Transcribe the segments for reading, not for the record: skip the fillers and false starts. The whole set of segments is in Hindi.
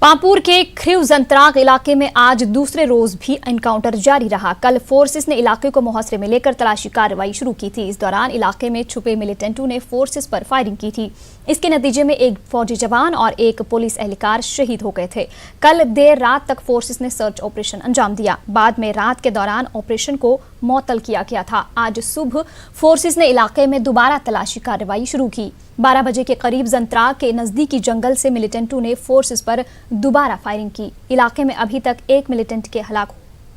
पांपुर के खिव जंतराग इलाके में आज दूसरे रोज भी एनकाउंटर जारी रहा। कल फोर्सेस ने इलाके को मुहसरे में लेकर तलाशी कार्रवाई शुरू की थी। इस दौरान इलाके में छुपे मिलिटेंटों ने फोर्सेस पर फायरिंग की थी। इसके नतीजे में एक फौजी जवान और एक पुलिस एहलकार शहीद हो गए थे। कल देर रात तक फोर्सेस ने सर्च ऑपरेशन अंजाम दिया। बाद में रात के दौरान ऑपरेशन को मुअत्तल किया गया था। आज सुबह फोर्सेस ने इलाके में दोबारा तलाशी कार्रवाई शुरू की। 12 बजे के करीब जंतराग के नजदीकी जंगल से मिलिटेंटों ने फोर्सेस पर दोबारा फायरिंग की। इलाके में अभी तक एक मिलिटेंट के हलाक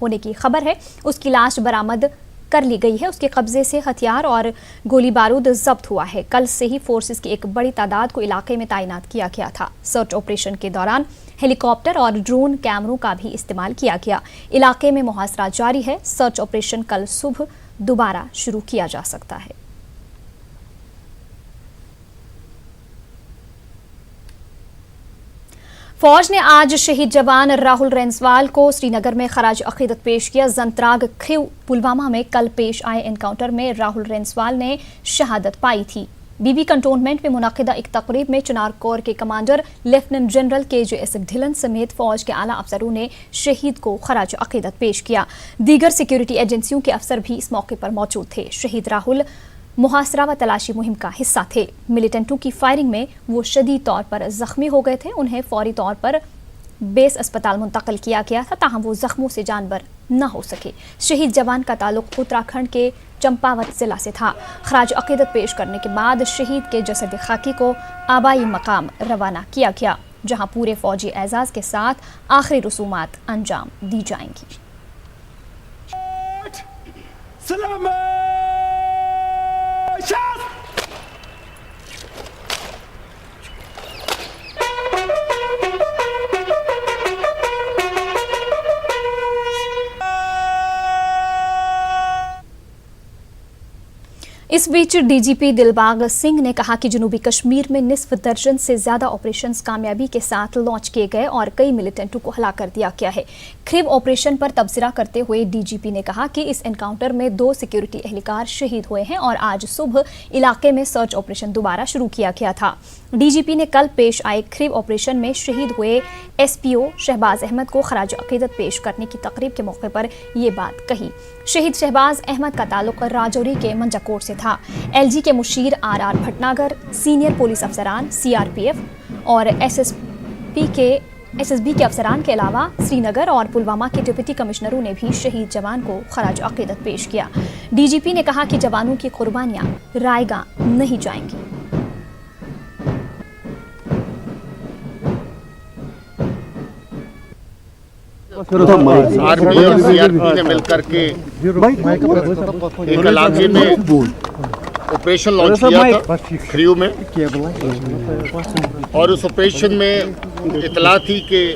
होने की खबर है। उसकी लाश बरामद कर ली गई है। उसके कब्जे से हथियार और गोली बारूद जब्त हुआ है। कल से ही फोर्सेस की एक बड़ी तादाद को इलाके में तैनात किया गया था। सर्च ऑपरेशन के दौरान हेलीकॉप्टर और ड्रोन कैमरों का भी इस्तेमाल किया गया। इलाके में मुहासरा जारी है। सर्च ऑपरेशन कल सुबह दोबारा शुरू किया जा सकता है। फौज ने आज शहीद जवान राहुल रेंसवाल को श्रीनगर में खराज अकीदत पेश किया। जंतराग खिव पुलवामा में कल पेश आए एनकाउंटर में राहुल रेंसवाल ने शहादत पाई थी। बीबी कंटोनमेंट में मुनक्किदा एक तकरीब में चिनार कोर के commander lieutenant general KJS Dhillon समेत फौज के आला अफसरों ने शहीद को खराज अकीदत पेश किया। दीगर सिक्योरिटी एजेंसियों के अफसर भी इस मौके पर मौजूद थे। शहीद राहुल मुहासरा व तलाशी मुहिम का हिस्सा थे। मिलिटेंटों की फायरिंग में वो शदीद तौर पर जख्मी हो गए थे। उन्हें फौरी तौर पर बेस अस्पताल मुंतकिल किया गया था, ताहम वो जख्मों से जानबर न हो सके। शहीद जवान का ताल्लुक उत्तराखंड के चंपावत जिला से था। खराज अकीदत पेश करने के बाद शहीद के जसद खाकी को आबाई मकाम रवाना किया गया, जहां पूरे फौजी एजाज के साथ आखिरी रसूमात अंजाम दी जाएंगी। इस बीच DGP दिलबाग सिंह ने कहा कि जनूबी कश्मीर में निस्फ दर्जन से ज्यादा ऑपरेशंस कामयाबी के साथ लॉन्च किए गए और कई मिलिटेंटों को हलाक कर दिया गया है। खिव ऑपरेशन पर तबसरा करते हुए DGP ने कहा कि इस एनकाउंटर में 2 सिक्योरिटी एहलकार शहीद हुए हैं और आज सुबह इलाके में सर्च ऑपरेशन दोबारा शुरू किया गया था। DGP ने कल पेश आए खिव ऑपरेशन में शहीद हुए SPO शहबाज अहमद को खराज अकीदत पेश करने की तकरीब के मौके पर ये बात कही। शहीद शहबाज अहमद का ताल्लुक राजौरी के मंजाकोट से था। LG के मुशीर RR भटनागर, सीनियर पुलिस अफसरान, CRPF और SSB के अफसरान के अलावा श्रीनगर और पुलवामा के डिप्टी कमिश्नरों ने भी शहीद जवान को खराज अकीदत पेश किया। DGP ने कहा कि जवानों की कुर्बानियां रायगा नहीं जाएंगी। आर्मी और CRP ने मिलकर के एक इलाके में ऑपरेशन लॉन्च किया था खिव में, और उस ऑपरेशन में इतला थी कि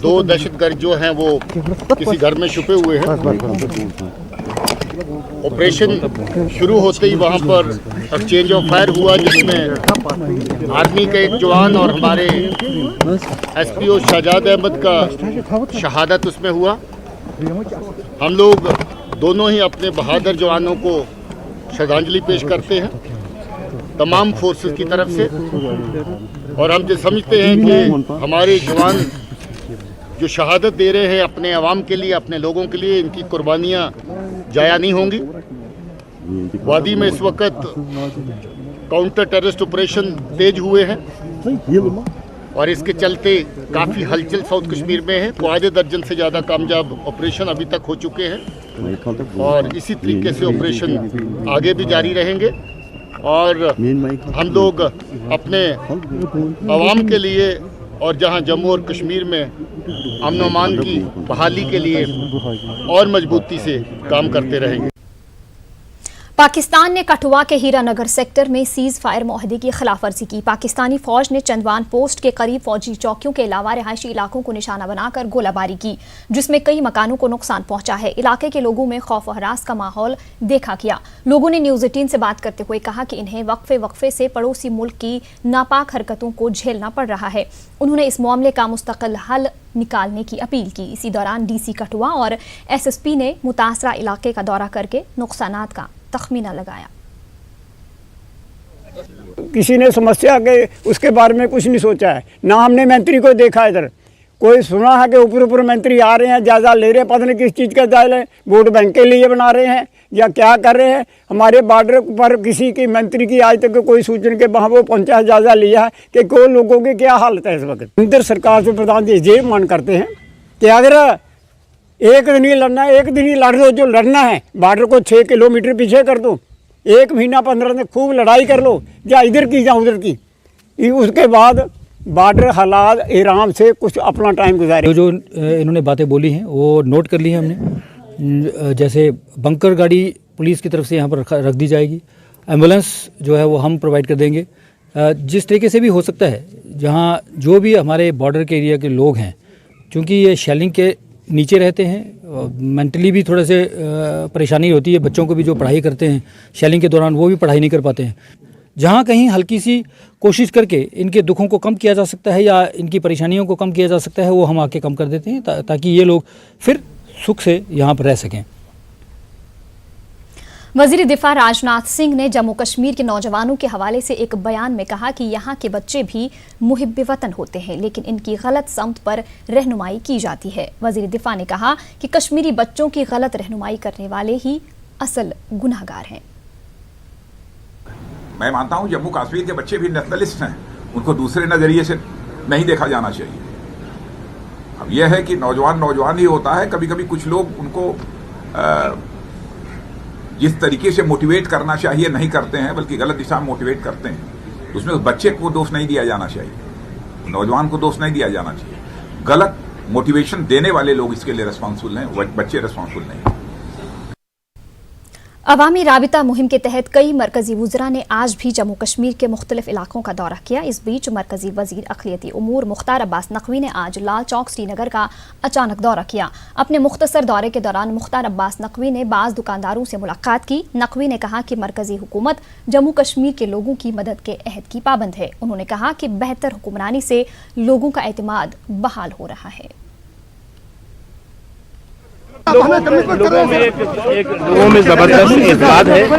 2 दहशतगर्द जो हैं वो किसी घर में छुपे हुए हैं। ऑपरेशन शुरू होते ही वहाँ पर एक्सचेंज ऑफ फायर हुआ, जिसमें आर्मी का एक जवान और हमारे SPO शहजाद अहमद का शहादत उसमें हुआ। हम लोग दोनों ही अपने बहादुर जवानों को श्रद्धांजलि पेश करते हैं तमाम फोर्सेस की तरफ से, और हम जो समझते हैं कि हमारे जवान जो शहादत दे रहे हैं अपने अवाम के लिए, अपने लोगों के लिए, इनकी कुर्बानियाँ जाया नहीं होंगी। वादी में इस वक्त काउंटर टेररिस्ट ऑपरेशन तेज हुए हैं और इसके चलते काफ़ी हलचल साउथ कश्मीर में है। 1.25 दर्जन से ज़्यादा कामयाब ऑपरेशन अभी तक हो चुके हैं और इसी तरीके से ऑपरेशन आगे भी जारी रहेंगे। और हम लोग अपने अवाम के लिए और जहां जम्मू और कश्मीर में अमन व अमान की बहाली के लिए और मजबूती से काम करते रहेंगे। पाकिस्तान ने कठुआ के हीरानगर सेक्टर में सीज फायर मुआहदे की खिलाफ वर्जी की। पाकिस्तानी फौज ने चंदवान पोस्ट के करीब फौजी चौकियों के अलावा रिहायशी इलाकों को निशाना बनाकर गोलाबारी की, जिसमें कई मकानों को नुकसान पहुंचा है। इलाके के लोगों में खौफ व हरास का माहौल देखा गया। लोगों ने न्यूज़ 18 से बात करते हुए कहा कि इन्हें वक्फे से पड़ोसी मुल्क की नापाक हरकतों को झेलना पड़ रहा है। उन्होंने इस मामले का मुस्तकिल हल निकालने की अपील की। इसी दौरान DC कठुआ और SSP ने मुतासरा इलाके का दौरा करके नुकसानात का तखमीना लगाया। किसी ने समस्या के उसके बारे में कुछ नहीं सोचा है, ना हमने मंत्री को देखा इधर, कोई सुना है कि ऊपर ऊपर मंत्री आ रहे हैं, जायजा ले रहे हैं, पता नहीं किस चीज़ का जायजा है, वोट बैंक के लिए बना रहे हैं या क्या कर रहे हैं। हमारे बॉर्डर पर किसी की मंत्री की आज तक कोई सूचना के वहाँ वो पहुँचा है, जायजा लिया है कि कोई लोगों की क्या हालत है इस वक्त। केंद्र सरकार से प्रधान जी ये मांग करते हैं कि अगर एक दिन ही लड़ना है, एक दिन ही लड़ दो, जो लड़ना है बॉर्डर को 6 किलोमीटर पीछे कर दो, 1 महीना 15 दिन खूब लड़ाई कर लो, या इधर की या उधर की, उसके बाद बॉर्डर हालात आराम से कुछ अपना टाइम गुजारे। जो इन्होंने बातें बोली हैं वो नोट कर ली हैं हमने। जैसे बंकर गाड़ी पुलिस की तरफ से यहाँ पर रख दी जाएगी, एम्बुलेंस जो है वो हम प्रोवाइड कर देंगे। जिस तरीके से भी हो सकता है, जहाँ जो भी हमारे बॉर्डर के एरिया के लोग हैं, क्योंकि ये शेलिंग के नीचे रहते हैं, मेंटली भी थोड़े से परेशानी होती है। बच्चों को भी जो पढ़ाई करते हैं शेलिंग के दौरान वो भी पढ़ाई नहीं कर पाते हैं। जहाँ कहीं हल्की सी कोशिश करके इनके दुखों को कम किया जा सकता है या इनकी परेशानियों को कम किया जा सकता है, वो हम आके कम कर देते हैं ताकि ये लोग फिर सुख से यहाँ पर रह सकें। वजीर दिफा राजनाथ सिंह ने जम्मू कश्मीर के नौजवानों के हवाले से एक बयान में कहा कि यहाँ के बच्चे भी मुहिब्बे वतन होते हैं, लेकिन इनकी गलत समत पर रहनुमाई की जाती है। वजीर दिफा ने कहा कि कश्मीरी बच्चों की गलत रहनुमाई करने वाले ही असल गुनाहगार हैं। मैं मानता हूं जम्मू कश्मीर के बच्चे भी नेशनलिस्ट हैं, उनको दूसरे नजरिए से नहीं देखा जाना चाहिए। अब यह है कि नौजवान ही होता है, कभी कभी कुछ लोग उनको जिस तरीके से मोटिवेट करना चाहिए नहीं करते हैं, बल्कि गलत दिशा में मोटिवेट करते हैं। उसमें उस बच्चे को दोष नहीं दिया जाना चाहिए, नौजवान को दोष नहीं दिया जाना चाहिए। गलत मोटिवेशन देने वाले लोग इसके लिए रिस्पॉन्सिबल हैं, बच्चे रिस्पॉन्सिबल नहीं। अवामी राबिता मुहिम के तहत कई मरकजी वुज़रा ने आज भी जम्मू कश्मीर के मुख्तलिफ इलाकों का दौरा किया। इस बीच मरकजी वजीर अक़लियती उमूर मुख्तार अब्बास नकवी ने आज लाल चौक श्रीनगर का अचानक दौरा किया। अपने मुख्तसर दौरे के दौरान मुख्तार अब्बास नकवी ने बाज़ दुकानदारों से मुलाकात की। नकवी ने कहा कि मरकजी हुकूमत जम्मू कश्मीर के लोगों की मदद के अहद की पाबंद है। उन्होंने कहा कि बेहतर हुक्मरानी से लोगों का एतमाद बहाल हो रहा है। लोगों में जबरदस्त एतमाद है और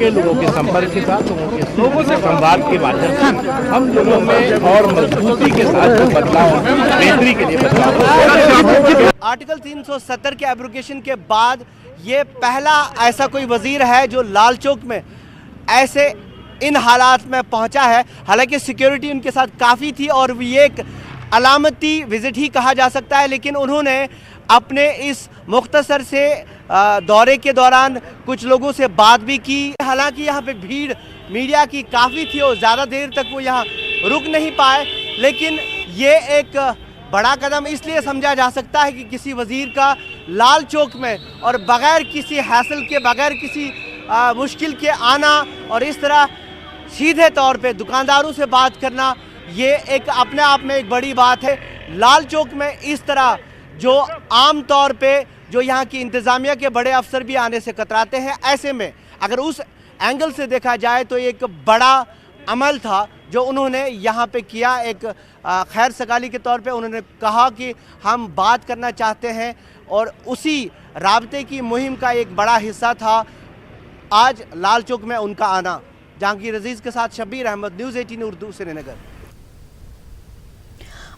लोगों के संपर्क के साथ, लोगों से संवाद के माध्यम से हम लोगों में और मजबूती के साथ बदलाव, बेहतरी के लिए बदलाव। आर्टिकल 370 के एब्रोगेशन के बाद ये पहला ऐसा कोई वजीर है जो लाल चौक में ऐसे इन हालात में पहुंचा है। हालांकि सिक्योरिटी उनके साथ काफ़ी थी और ये एक अलामती विज़िट ही कहा जा सकता है, लेकिन उन्होंने अपने इस मुख्तसर से दौरे के दौरान कुछ लोगों से बात भी की। हालांकि यहाँ पे भीड़ मीडिया की काफ़ी थी और ज़्यादा देर तक वो यहाँ रुक नहीं पाए, लेकिन ये एक बड़ा कदम इसलिए समझा जा सकता है कि किसी वज़ीर का लाल चौक में और बग़ैर किसी हासिल के, बग़ैर किसी मुश्किल के आना और इस तरह सीधे तौर पे दुकानदारों से बात करना, ये एक अपने आप में एक बड़ी बात है। लाल चौक में इस तरह जो आम तौर पे जो यहाँ की इंतज़ामिया के बड़े अफसर भी आने से कतराते हैं, ऐसे में अगर उस एंगल से देखा जाए तो एक बड़ा अमल था जो उन्होंने यहाँ पे किया। एक खैर सगाली के तौर पे उन्होंने कहा कि हम बात करना चाहते हैं और उसी राबते की मुहिम का एक बड़ा हिस्सा था आज लाल चौक में उनका आना। जहांगीर अजीज़ के साथ शब्बीर अहमद, न्यूज़ 18 उर्दू, श्रीनगर।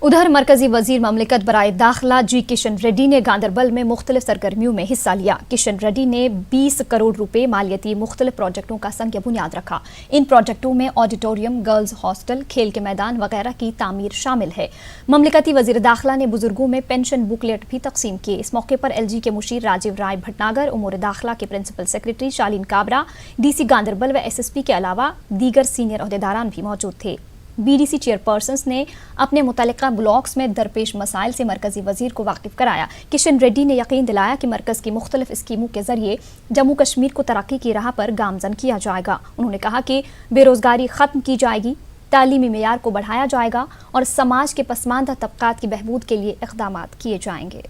उधर मरकजी वजीर ममलिकत बराए दाखिला जी किशन रेड्डी ने गांदरबल में मुख्तलिफ सरगर्मियों में हिस्सा लिया। किशन रेड्डी ने 20 करोड़ रुपए मालियती मुख्तलिफ प्रोजेक्टों का संग बुनियाद रखा। इन प्रोजेक्टों में ऑडिटोरियम, गर्ल्स हॉस्टल, खेल के मैदान वगैरह की तामीर शामिल है। ममलिकती वजीर दाखिला ने बुजुर्गों में पेंशन बुकलेट भी तकसीम किए। इस मौके पर LG के मुशीर राजीव राय भटनागर, उमूर दाखिला के प्रिंसिपल सेक्रेटरी शालीन काबरा, DC गांदरबल व SSP के अलावा दीगर सीनियर अहदेदारान भी मौजूद थे। BDC चेयरपर्सन्स ने अपने मुतल्लिका ब्लॉक्स में दरपेश मसाइल से मरकजी वजीर को वाकिफ कराया। किशन रेड्डी ने यकीन दिलाया कि मरकज़ की मुख्तलिफ स्कीमों के जरिए जम्मू कश्मीर को तरक्की की राह पर गामजन किया जाएगा। उन्होंने कहा कि बेरोजगारी खत्म की जाएगी, तालीमी मेयार को बढ़ाया जाएगा और समाज के पसमानदा तबकात की बहबूद के लिए इक़दाम किए जाएंगे।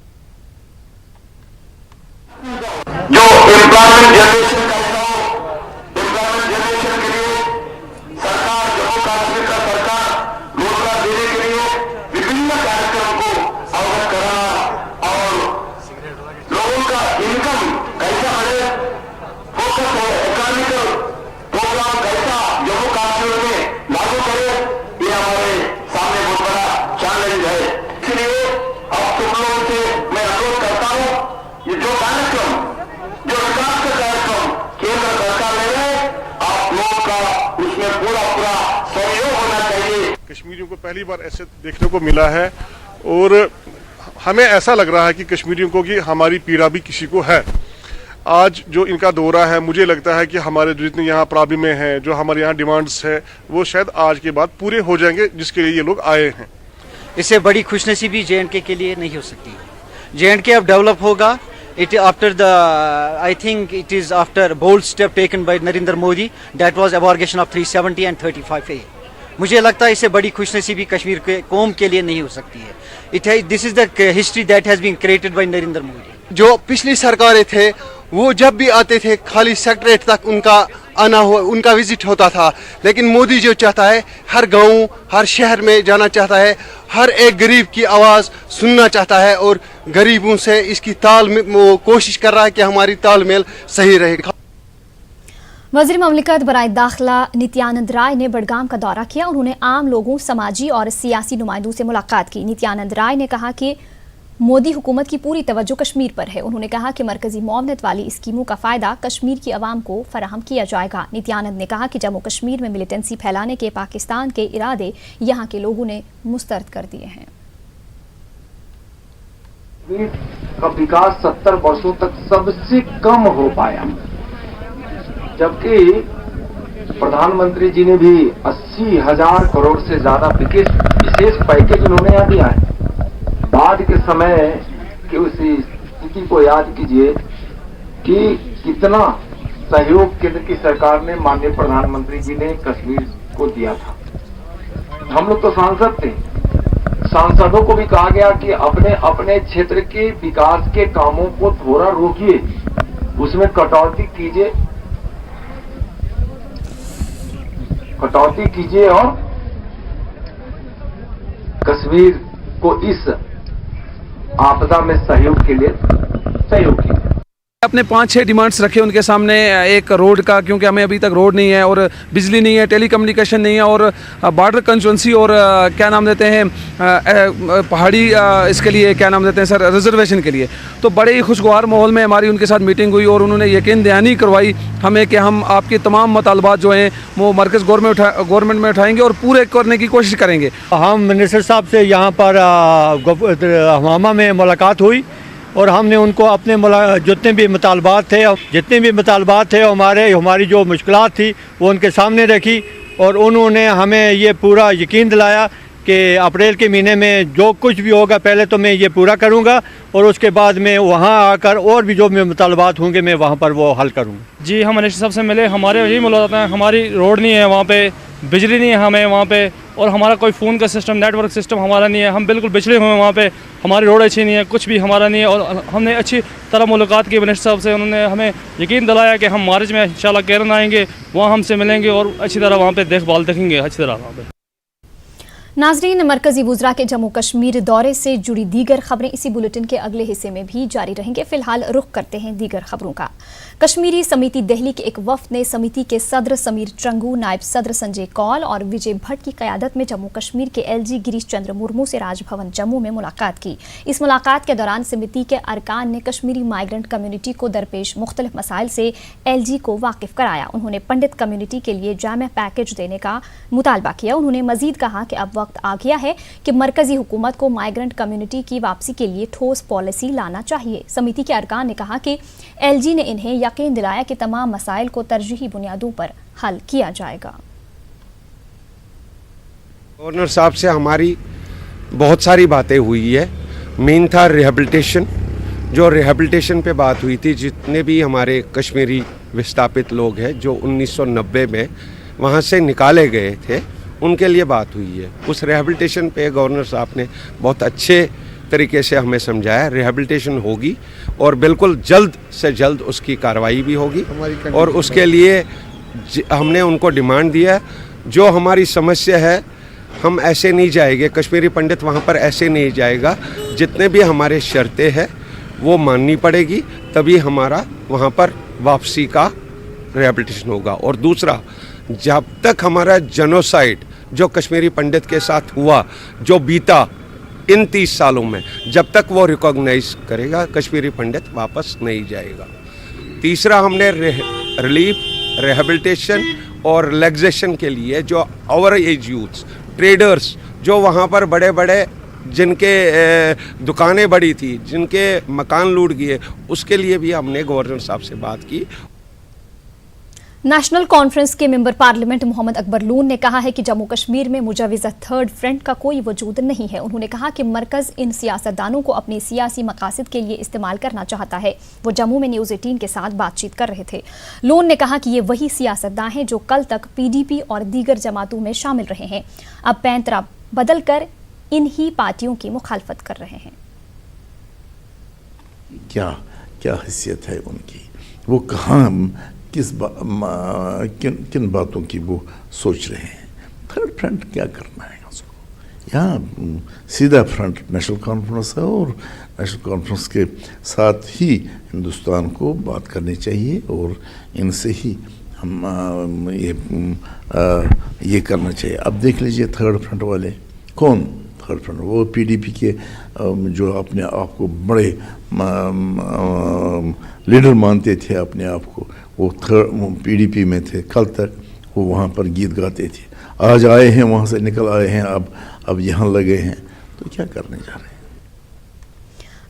फोकस है इकोनॉमिकल प्रोग्राम कैसा जम्मू कश्मीर कश्मीरियों को पहली बार ऐसे देखने को मिला है और हमें ऐसा लग रहा है कि कश्मीरियों को कि हमारी पीड़ा भी किसी को है। आज जो इनका दौरा है, मुझे लगता है कि हमारे जितने यहाँ प्रॉब्लमें हैं, जो हमारे यहाँ डिमांड्स है, वो शायद आज के बाद पूरे हो जाएंगे जिसके लिए ये लोग आए हैं। इससे बड़ी खुशनसीबी जे&के के लिए नहीं हो सकती। जे&के अब डेवलप होगा। It after the I think it is after bold step taken by Narendra Modi, that was abrogation of 370 and 35A. मुझे लगता है इससे बड़ी खुशनसीबी कश्मीर के कौम के लिए नहीं हो सकती है। This is the history that has been created by Narendra Modi. जो पिछली सरकारें थे वो जब भी आते थे खाली सेक्रेटरीट तक उनका विजिट होता था, लेकिन मोदी जो चाहता है हर गांव हर शहर में जाना चाहता है, हर एक गरीब की आवाज़ सुनना चाहता है और गरीबों से इसकी वो कोशिश कर रहा है कि हमारी तालमेल सही रहेगा। वज़ीर ममलिकत बराए दाखिला नित्यानंद राय ने बडगाम का दौरा किया। उन्होंने आम लोगों, समाजी और सियासी नुमाइंदों से मुलाकात की। नित्यानंद राय ने कहा कि मोदी हुकूमत की पूरी तवज्जो कश्मीर पर है। उन्होंने कहा कि मरकजी मुआवनत वाली स्कीमों का फायदा कश्मीर की आवाम को फराहम किया जाएगा। नित्यानंद ने कहा कि जम्मू कश्मीर में मिलिटेंसी फैलाने के पाकिस्तान के इरादे यहाँ के लोगों ने मुस्तरद कर दिए हैं। का विकास 70 वर्षों तक सबसे कम हो पाया, जबकि प्रधानमंत्री जी ने भी 80,000 करोड़ से ज्यादा विशेष पैकेज उन्होंने यहाँ दिया है। बाद के समय की उसी स्थिति को याद कीजिए कि कितना सहयोग केंद्र की सरकार ने माननीय प्रधानमंत्री जी ने कश्मीर को दिया था। हम लोग तो सांसद थे, सांसदों को भी कहा गया कि अपने अपने क्षेत्र के विकास के कामों को थोड़ा रोकिए, उसमें कटौती कीजिए और कश्मीर को इस आपदा में सहयोग के लिए सहयोग किया। अपने 5-6 डिमांड्स रखे उनके सामने। एक रोड का, क्योंकि हमें अभी तक रोड नहीं है और बिजली नहीं है, टेलीकम्युनिकेशन नहीं है, और बॉर्डर कंस्टिट्यूंसी और क्या नाम देते हैं पहाड़ी इसके लिए क्या नाम देते हैं सर रिजर्वेशन के लिए। तो बड़े ही खुशगवार माहौल में हमारी उनके साथ मीटिंग हुई और उन्होंने यकीन दहानी करवाई हमें कि हम आपके तमाम मुतालबात जो हैं वो मरकज़ गवर्नमेंट में उठाएंगे और पूरे करने की कोशिश करेंगे। हम मिनिस्टर साहब से यहाँ पर हमामा में मुलाकात हुई और हमने उनको अपने जितने भी मुतालबात थे हमारी जो मुश्किलात थी वो उनके सामने रखी और उन्होंने हमें ये पूरा यकीन दिलाया कि अप्रैल के महीने में जो कुछ भी होगा पहले तो मैं ये पूरा करूँगा और उसके बाद में वहाँ आकर और भी जो मुतालबात होंगे मैं वहाँ पर वो हल करूँगा। जी, हम मिनिस्टर साहब से मिले, हमारे यही मुलाकात हैं। हमारी रोड नहीं है वहाँ पे, बिजली नहीं है हमें वहाँ पे, और हमारा कोई फ़ोन का सिस्टम, नेटवर्क सिस्टम हमारा नहीं है। हम बिल्कुल बिछड़े हुए हैं वहाँ पे, हमारी रोड अच्छी नहीं है, कुछ भी हमारा नहीं है। और हमने अच्छी तरह मुलाकात की मिनिस्टर साहब से। उन्होंने हमें यकीन दिलाया कि हम मार्च में इंशाल्लाह केरन आएंगे, वहाँ हमसे मिलेंगे और अच्छी तरह वहाँ पे देखभाल देखेंगे अच्छी तरह वहाँ पे। नाजरीन, मरकजी वुज़रा के जम्मू कश्मीर दौरे से जुड़ी दीगर खबरें इसी बुलेटिन के अगले हिस्से में भी जारी रहेंगे। फिलहाल रुख करते हैं दीगर खबरों का। कश्मीरी समिति दिल्ली के एक वफ्द ने समिति के सदर समीर चंगू, नायब सदर संजय कौल और विजय भट्ट की क़यादत में जम्मू कश्मीर के LG गिरीश चंद्र मुर्मू से राजभवन जम्मू में मुलाकात की। इस मुलाकात के दौरान समिति के अरकान ने कश्मीरी माइग्रेंट कम्युनिटी को दरपेश मुख्तलिफ मसाइल से LG को वाकिफ कराया। उन्होंने पंडित कम्युनिटी के लिए जामे पैकेज देने का मुतालबा किया। उन्होंने मजीद कहा कि अब वक्त आ गया है कि मरकजी हुकूमत को माइग्रेंट कम्युनिटी की वापसी के लिए ठोस पॉलिसी लाना चाहिए। समिति के अरकान ने कहा कि LG ने इन्हें यकीन दिलाया कि तमाम मसाइल को तरजीही बुनियादों पर हल किया जाएगा। गवर्नर साहब से हमारी बहुत सारी बातें हुई है। मेन था रिहेबिलिटेशन, जो रिहेबिलिटेशन पे बात हुई थी। जितने भी हमारे कश्मीरी विस्थापित लोग हैं जो 1990 में वहाँ से निकाले गए थे, उनके लिए बात हुई है। उस रिहेबिलिटेशन पे गवर्नर साहब ने बहुत अच्छे तरीके से हमें समझाया। रिहेबिलिटेशन होगी और बिल्कुल जल्द से जल्द उसकी कार्रवाई भी होगी और उसके लिए हमने उनको डिमांड दिया, जो हमारी समस्या है हम ऐसे नहीं जाएंगे, कश्मीरी पंडित वहाँ पर ऐसे नहीं जाएगा, जितने भी हमारे शर्तें हैं वो माननी पड़ेगी, तभी हमारा वहाँ पर वापसी का रिहेबिलिटेशन होगा। और दूसरा, जब तक हमारा जेनोसाइड जो कश्मीरी पंडित के साथ हुआ, जो बीता इन 30 सालों में, जब तक वो रिकॉग्नाइज करेगा कश्मीरी पंडित वापस नहीं जाएगा। तीसरा, हमने रिलीफ, रिहेबिलिटेशन और रिलैक्सेशन के लिए जो ओवर एज यूथ्स ट्रेडर्स जो वहाँ पर बड़े बड़े जिनके दुकानें बड़ी थी, जिनके मकान लूट गए, उसके लिए भी हमने गवर्नर साहब से बात की। नेशनल कॉन्फ्रेंस के मेंबर पार्लियामेंट मोहम्मद अकबर लून ने कहा है कि जम्मू कश्मीर में मुजव्विज़ थर्ड फ्रंट का कोई वजूद नहीं है। उन्होंने कहा कि मरकज इन सियासतदानों को अपने सियासी मकासद के लिए इस्तेमाल करना चाहता है। वो जम्मू में न्यूज़ 18 के साथ बातचीत कर रहे थे। लून ने कहा कि ये वही सियासतदान हैं जो कल तक PDP और दीगर जमातों में शामिल रहे हैं, अब पैंतरा बदल कर इन्हीं पार्टियों की मुखालफत कर रहे हैं। क्या हैसियत है उनकी, वो कहाँ किन बातों की वो सोच रहे हैं। थर्ड फ्रंट क्या करना है उसको, यहाँ सीधा फ्रंट नेशनल कॉन्फ्रेंस है और नेशनल कॉन्फ्रेंस के साथ ही हिंदुस्तान को बात करनी चाहिए और इनसे ही हम ये करना चाहिए। अब देख लीजिए थर्ड फ्रंट वाले कौन, थर्ड फ्रंट वो PDP के जो अपने आप को बड़े लीडर मानते थे अपने आप को, वो PDP में थे, कल तक वो वहाँ पर गीत गाते थे, आज आए हैं वहाँ से निकल आए हैं, अब यहाँ लगे हैं, तो क्या करने जा रहे हैं।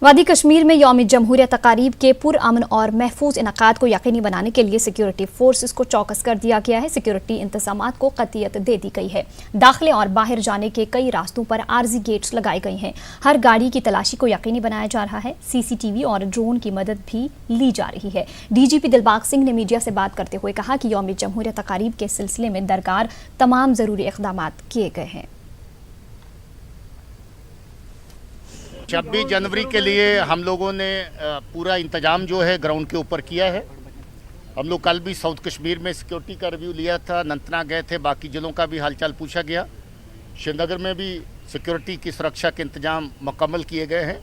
वादी कश्मीर में यौम जमहूरिया तकारीब के पुरअमन और महफूज इनकाद को यकीनी बनाने के लिए सिक्योरिटी फोर्सेस को चौकस कर दिया गया है। सिक्योरिटी इंतजामात को कतियत दे दी गई है। दाखिले और बाहर जाने के कई रास्तों पर आर्जी गेट्स लगाए गए हैं। हर गाड़ी की तलाशी को यकीनी बनाया जा रहा है। CCTV और ड्रोन की मदद भी ली जा रही है। DGP दिलबाग सिंह ने मीडिया से बात करते हुए कहा कि यौम जमहूरिया तकारीब के सिलसिले में दरकार तमाम जरूरी इक़दाम किए गए हैं। 26 जनवरी के लिए हम लोगों ने पूरा इंतजाम जो है ग्राउंड के ऊपर किया है। हम लोग कल भी साउथ कश्मीर में सिक्योरिटी का रिव्यू लिया था, अनंतनाग गए थे, बाकी जिलों का भी हालचाल पूछा गया। श्रीनगर में भी सिक्योरिटी की सुरक्षा के इंतजाम मुकम्मल किए गए हैं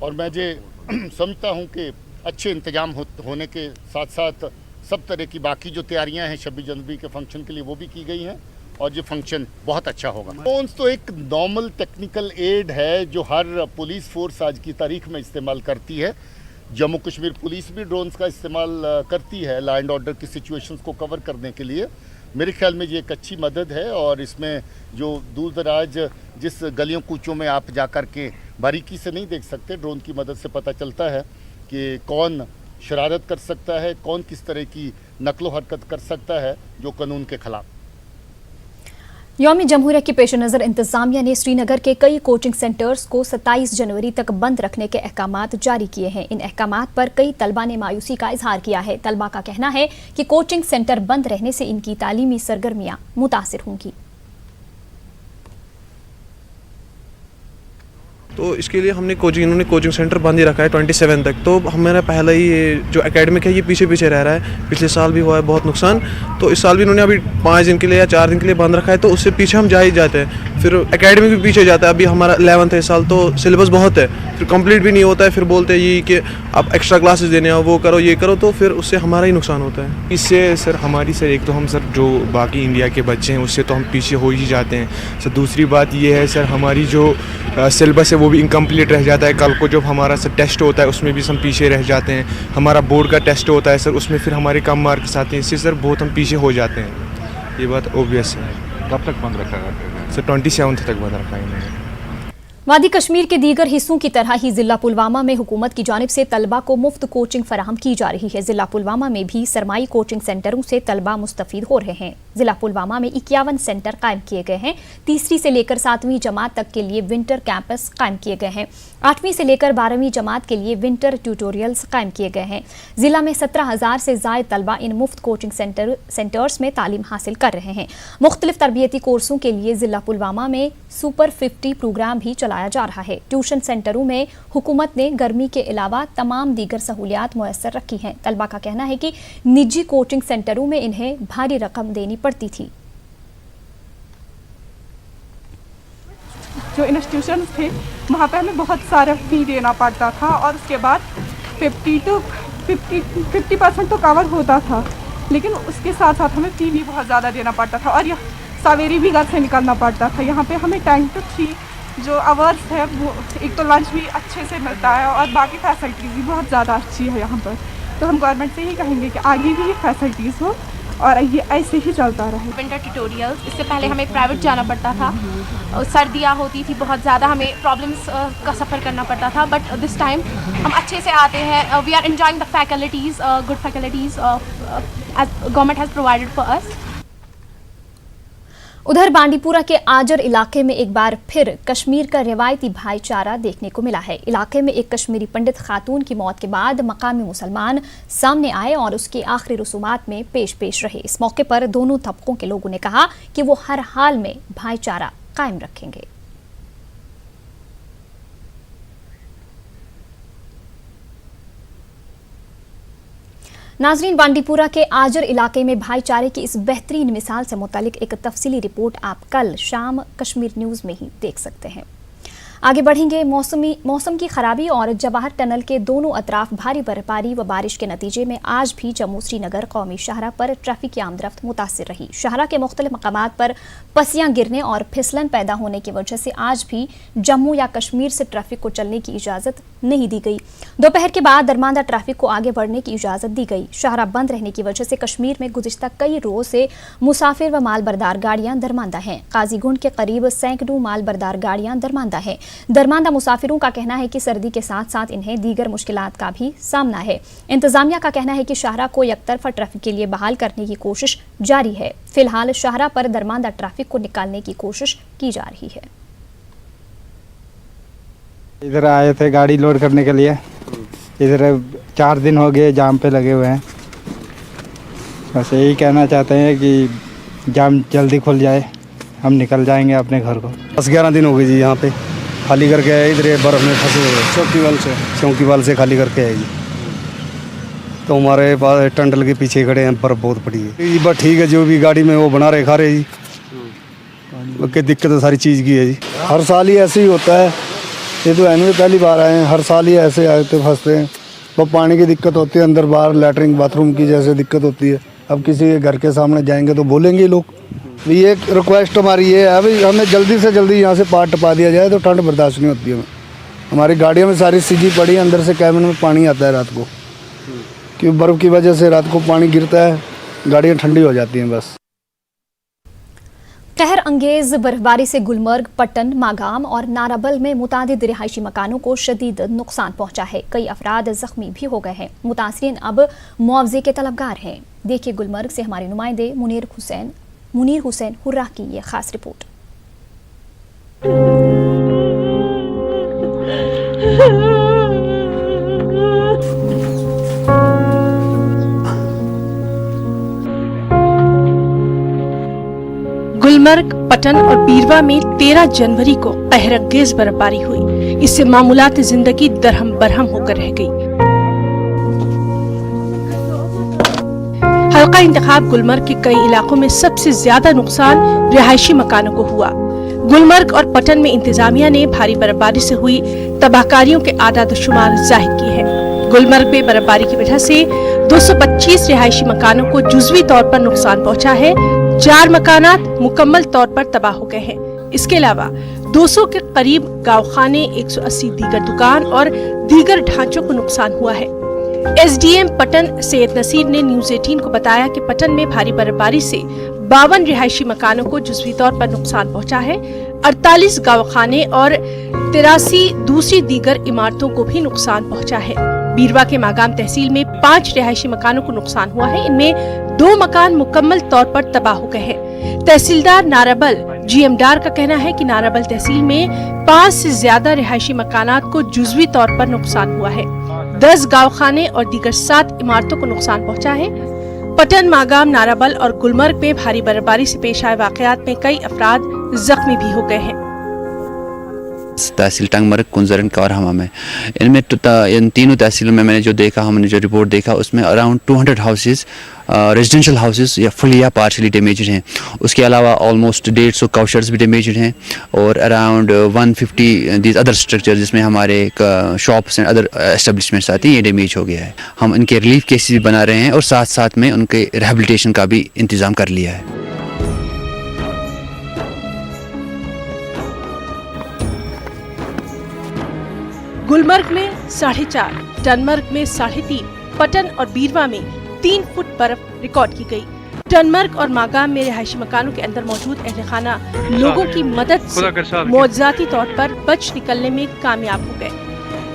और मैं ये समझता हूँ कि अच्छे इंतजाम होने के साथ साथ सब तरह की बाकी जो तैयारियाँ हैं 26 जनवरी के फंक्शन के लिए वो भी की गई हैं और ये फंक्शन बहुत अच्छा होगा। ड्रोन्स तो एक नॉर्मल टेक्निकल एड है जो हर पुलिस फोर्स आज की तारीख में इस्तेमाल करती है। जम्मू कश्मीर पुलिस भी ड्रोन्स का इस्तेमाल करती है लॉ एंड ऑर्डर की सिचुएशंस को कवर करने के लिए। मेरे ख्याल में ये एक अच्छी मदद है और इसमें जो दूर दराज जिस गलियों कूचों में आप जा कर के बारीकी से नहीं देख सकते, ड्रोन की मदद से पता चलता है कि कौन शरारत कर सकता है, कौन किस तरह की नकलो हरकत कर सकता है जो कानून के खिलाफ। यौम जमहूरिया के पेश नज़र इंतजामिया ने श्रीनगर के कई कोचिंग सेंटर्स को 27 जनवरी तक बंद रखने के अहकामात जारी किए हैं। इन अहकामात पर कई तलबा ने मायूसी का इजहार किया है। तलबा का कहना है कि कोचिंग सेंटर बंद रहने से इनकी तालीमी सरगर्मियां मुतासिर होंगी। तो इसके लिए हमने इन्होंने कोचिंग सेंटर बंद ही रखा है 27 तक। तो हमारा पहला ही जो एकेडमिक है ये पीछे रह रहा है। पिछले साल भी हुआ है बहुत नुकसान, तो इस साल भी इन्होंने अभी 5 दिन के लिए या 4 दिन के लिए बंद रखा है, तो उससे पीछे हम जा ही जाते हैं। फिर एकेडमिक भी पीछे जाता है। अभी हमारा 11th है इस साल, तो सिलेबस बहुत है, फिर कंप्लीट भी नहीं होता है। फिर बोलते हैं ये कि आप एक्स्ट्रा क्लासेस देने आओ, वो करो ये करो, तो फिर उससे हमारा ही नुकसान होता है। इससे सर हमारी सर एक तो हम सर जो बाकी इंडिया के बच्चे हैं उससे तो हम पीछे हो ही जाते हैं सर। दूसरी बात ये है सर हमारी जो सिलेबस है वो भी इनकम्प्लीट रह जाता है। कल को जब हमारा सर टेस्ट होता है उसमें भी हम पीछे रह जाते हैं। हमारा बोर्ड का टेस्ट होता है सर, उसमें फिर हमारे कम मार्क्स आते हैं। इससे सर बहुत हम पीछे हो जाते हैं, ये बात ओबियस है। कब तक बंद रखा सर 27 तक बंद रखा है इन्होंने। वादी कश्मीर के दीगर हिस्सों की तरह ही जिला पुलवामा में हुकूमत की जानिब से तलबा को मुफ्त कोचिंग फराहम की जा रही है। जिला पुलवामा में भी सरमाई कोचिंग सेंटरों से तलबा मुस्तफीद हो रहे हैं। जिला पुलवामा में 51 सेंटर कायम किए गए हैं। 3री से लेकर 7वीं जमात तक के लिए विंटर कैंपस कायम किए गए हैं। 8वीं से लेकर 12वीं जमात के लिए विंटर ट्यूटोरियल्स कायम किए गए हैं। जिला में 17,000 से ज़ायद तलबा इन मुफ्त कोचिंग सेंटर्स में तालीम हासिल कर रहे हैं। मुख्तलिफ तरबियती कोर्सों के लिए जिला पुलवामा में सुपर 50 प्रोग्राम भी चलाया जा रहा है। ट्यूशन सेंटरों में हुकूमत ने गर्मी के अलावा तमाम दीगर सहूलियात मुयस्सर रखी हैं। तलबा का कहना है कि निजी कोचिंग सेंटरों में इन्हें भारी रकम देनी पड़ती थी। जो इंस्टीट्यूशन थे वहाँ पे हमें बहुत सारा फी देना पड़ता था और उसके बाद 50% तो कवर होता था, लेकिन उसके साथ साथ हमें फी भी बहुत ज़्यादा देना पड़ता था और यह सवेरे भी घर से निकलना पड़ता था। यहाँ पे हमें टाइम टू 3 जो आवर्स है वो एक तो लंच भी अच्छे से मिलता है और बाकी फैसिलिटीज़ भी बहुत ज़्यादा अच्छी है यहाँ पर। तो हम गवर्नमेंट से ही कहेंगे कि आगे भी ये फैसिलिटीज़ हो और ये ऐसे ही चलता रहे। विंटर ट्यूटोरियल्स, इससे पहले हमें प्राइवेट जाना पड़ता था, सर्दियाँ होती थी, बहुत ज़्यादा हमें प्रॉब्लम्स का सफ़र करना पड़ता था, बट दिस टाइम हम अच्छे से आते हैं। We are enjoying the faculties, good faculties government has provided for us. उधर बांडीपुरा के आजर इलाके में एक बार फिर कश्मीर का रिवायती भाईचारा देखने को मिला है। इलाके में एक कश्मीरी पंडित खातून की मौत के बाद मकामी मुसलमान सामने आए और उसकी आखिरी रसूमात में पेश रहे। इस मौके पर दोनों तबकों के लोगों ने कहा कि वो हर हाल में भाईचारा कायम रखेंगे। नाजरीन, बांडीपुरा के आजर इलाके में भाईचारे की इस बेहतरीन मिसाल से मुतालिक एक तफसीली रिपोर्ट आप कल शाम कश्मीर न्यूज़ में ही देख सकते हैं। आगे बढ़ेंगे। मौसम की खराबी और जवाहर टनल के दोनों अतराफ भारी बर्फबारी व बारिश के नतीजे में आज भी जम्मू श्रीनगर कौमी शाहराह पर ट्रैफिक की आमदरफ्त मुतासिर रही। शाहराह के मुख्तलिफ मकामात पर पसियां गिरने और फिसलन पैदा होने की वजह से आज भी जम्मू या कश्मीर से ट्रैफिक को चलने की इजाज़त नहीं दी गई। दोपहर के बाद दरमांदा ट्रैफिक को आगे बढ़ने की इजाज़त दी गई। शाहराह बंद रहने की वजह से कश्मीर में गुज़िश्ता कई रोज़ से मुसाफिर व माल बरदार गाड़ियाँ दरमांदा हैं। काजीगुंड के करीब सैकड़ों माल बरदार गाड़ियाँ दरमांदा हैं। दरमांदा मुसाफिरों का कहना है कि सर्दी के साथ साथ इन्हें दीगर मुश्किलात का भी सामना है। इंतजामिया का कहना है कि शाहराह को एकतरफा ट्रैफिक के लिए बहाल करने की कोशिश जारी है। फिलहाल शाहराह पर दरमांदा ट्रैफिक को निकालने की कोशिश की जा रही है। इधर आए थे गाड़ी लोड करने के लिए, इधर 4 दिन हो गए जाम पे लगे हुए हैं। बस यही कहना चाहते हैं कि जाम जल्दी खुल जाए, हम निकल जाएंगे अपने घर को। 10-11 दिन हो गए जी, यहाँ पे खाली करके आए। इधर बर्फ़ में फंसे हुए चौकीवाल से खाली करके आए जी। तो हमारे पास टंडल के पीछे खड़े हैं, बर्फ़ बहुत पड़ी है। बस ठीक है, जो भी गाड़ी में वो बना रहे खा रहे जी। बाकी दिक्कत तो सारी चीज़ की है जी। हर साल ही ऐसे ही होता है, ये तो एनवे पहली बार आए हैं। हर साल ही ऐसे आते फंसते हैं। वो पानी की दिक्कत होती है, अंदर बाहर लैटरिन बाथरूम की जैसे दिक्कत होती है। अब किसी के घर के सामने जाएंगे तो बोलेंगे लोग। ये रिक्वेस्ट हमारी ये है, अभी हमें जल्दी से जल्दी यहाँ से पार टपा दिया जाए तो ठंड बर्दाश्त नहीं होती है। हमारी गाड़ियों में सारी सीजी पड़ी है, अंदर से कैबिन में पानी आता है रात को, क्योंकि बर्फ़ की वजह से रात को पानी गिरता है, गाड़ियाँ ठंडी हो जाती हैं। बस कहर अंगेज बर्फबारी से गुलमर्ग, पट्टन, मागाम और नाराबल में मुतादिद रिहायशी मकानों को शदीद नुकसान पहुंचा है। कई अफराद जख्मी भी हो गए हैं। मुतासरीन अब मुआवजे के तलबगार हैं। देखिए गुलमर्ग से हमारे नुमाइंदे मुनीर हुसैन हुर्रा की ये खास रिपोर्ट। गुलमर्ग, पटन और बीरवा में 13 जनवरी को कहरअंगेज बर्फबारी हुई। इससे मामूलात जिंदगी दरहम बरहम होकर रह गई। हल्का इंतखाब गुलमर्ग के कई इलाकों में सबसे ज्यादा नुकसान रिहायशी मकानों को हुआ। गुलमर्ग और पटन में इंतजामिया ने भारी बर्फबारी से हुई तबाहकारियों के आदाद शुमार जाहिर किए हैं। गुलमर्ग में बर्फबारी की वजह से 225 रिहायशी मकानों को जुज़वी तौर पर नुकसान पहुंचा है। 4 मकानात मुकम्मल तौर पर तबाह हो गए हैं। इसके अलावा 200 के करीब गाँवखाने, 180 दीगर दुकान और दीगर ढांचों को नुकसान हुआ है। एसडीएम पटन सैयद नसीर ने न्यूज़ 18 को बताया कि पटन में भारी बर्फबारी से 52 रिहायशी मकानों को जुज़वी तौर पर नुकसान पहुंचा है। 48 गाँवखाने और 83 दूसरी दीगर इमारतों को भी नुकसान पहुंचा है। बीरवा के मागाम तहसील में 5 रिहायशी मकानों को नुकसान हुआ है। इनमें 2 मकान मुकम्मल तौर पर तबाह हो गए हैं। तहसीलदार नाराबल जीएम डार का कहना है कि नाराबल तहसील में 5 से ज्यादा रिहायशी मकानात को जुज़वी तौर पर नुकसान हुआ है। 10 गाँवखाने और दीगर 7 इमारतों को नुकसान पहुंचा है। पटन, मागाम, नाराबल और गुलमर्ग में भारी बर्फबारी से पेश आए वाकयात में कई अफराद जख्मी भी हो गए हैं। तहसील टंगमर्ग, कुंजरन और हमा में इनमें इन तीनों तहसीलों में मैंने जो देखा, हमने जो रिपोर्ट देखा उसमें अराउंड 200 हाउसेस रेजिडेंशियल हाउसेस या फुली या पार्शली डैमेज्ड हैं। उसके अलावा ऑलमोस्ट 150 काउशर्स भी डैमेज्ड हैं और अराउंड 150 दीज अदर स्ट्रक्चर जिसमें हमारे शॉप्स एंड अदर एस्टेब्लिशमेंट्स आती हैं, ये डैमेज हो गया है। हम इनके रिलीफ केसेस भी बना रहे हैं और साथ साथ में उनके रिहेबिलिटेशन का भी इंतज़ाम कर लिया है। गुलमर्ग में 4.5, टनमर्ग में 3.5, पटन और बीरवा में 3 फुट बर्फ रिकॉर्ड की गई। टनमर्ग और मागाम में रिहायशी मकानों के अंदर मौजूद अहले खाना लोगों की मदद से मौजूदाती तौर पर बच निकलने में कामयाब हो गए।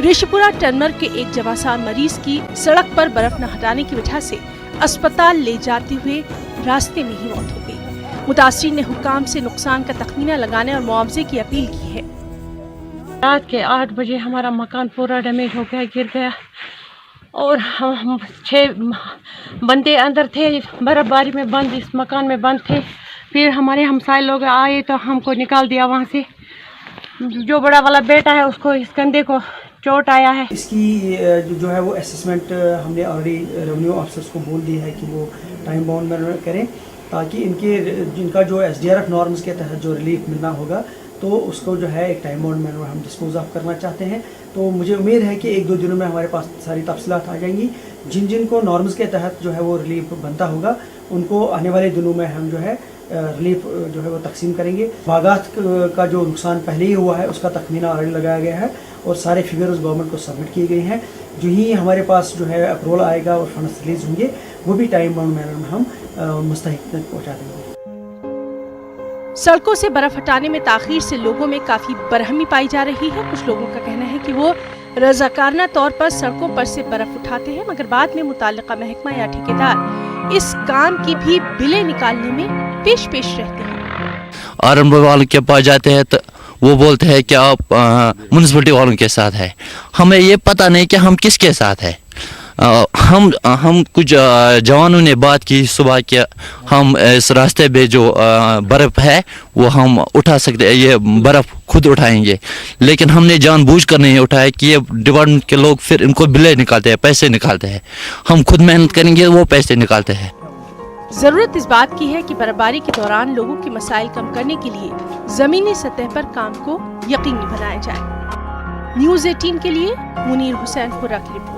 ऋषिपुरा टनमर्ग के एक जवासार मरीज की सड़क पर बर्फ न हटाने की वजह से अस्पताल ले जाते हुए रास्ते में ही मौत हो गई। मुतासिरीन ने हुक्काम से नुकसान का तखमीना लगाने और मुआवजे की अपील की है। रात के 8 बजे हमारा मकान पूरा डैमेज हो गया, गिर गया और हम 6 बंदे अंदर थे, बर्फबारी में बंद, इस मकान में बंद थे। फिर हमारे हमसाए लोग आए तो हमको निकाल दिया वहाँ से। जो बड़ा वाला बेटा है उसको इस कंधे को चोट आया है। इसकी जो है वो असेसमेंट हमने ऑलरेडी रेवेन्यू ऑफिसर्स को बोल दिया है कि वो टाइम बाउंड में करें, ताकि जिनका जो SDRF नॉर्म्स के तहत जो रिलीफ मिलना होगा तो उसको जो है एक टाइम बाउंड में हम डिस्पोज ऑफ करना चाहते हैं। तो मुझे उम्मीद है कि 1-2 दिनों में हमारे पास सारी तफसीलात आ जाएंगी। जिन को नॉर्म्स के तहत जो है वो रिलीफ बनता होगा उनको आने वाले दिनों में हम जो है रिलीफ जो है वो तकसीम करेंगे। बागात का जो नुकसान पहले ही हुआ है उसका तखमीना ऑलरेडी लगाया गया है और सारे फिगर्स गवर्नमेंट को सबमिट किए गए हैं। जो ही हमारे पास जो है अप्रूवल आएगा और फंड्स रिलीज होंगे वो भी टाइम बाउंड मैनर में हम मुस्तहिक तक पहुँचा देंगे। सड़कों से बर्फ हटाने में ताखीर से लोगों में काफी बरहमी पाई जा रही है। कुछ लोगों का कहना है कि वो रजाकारना तौर पर सड़कों पर से बर्फ उठाते हैं, मगर बाद में मुताल्लिका महकमा या ठेकेदार इस काम की भी बिलें निकालने में पेश रहते हैं। आरएमओ वालों के पास जाते हैं तो वो बोलते हैं कि आप म्यूनिसिपलिटी वालों के साथ है। हमें ये पता नहीं कि हम किसके साथ है। हम कुछ जवानों ने बात की सुबह कि हम इस रास्ते पे जो बर्फ़ है वो हम उठा सकते हैं, ये बर्फ़ खुद उठाएंगे, लेकिन हमने जानबूझकर नहीं उठाया कि ये डिपार्टमेंट के लोग फिर इनको बिलें निकालते हैं, पैसे निकालते हैं। हम खुद मेहनत करेंगे, वो पैसे निकालते हैं। जरूरत इस बात की है कि बर्फबारी के दौरान लोगों के मसाइल कम करने के लिए जमीनी सतह पर काम को यकीनी बनाया जाए। न्यूज़ 18 के लिए मुनीर हुसैनपुरा की रिपोर्ट।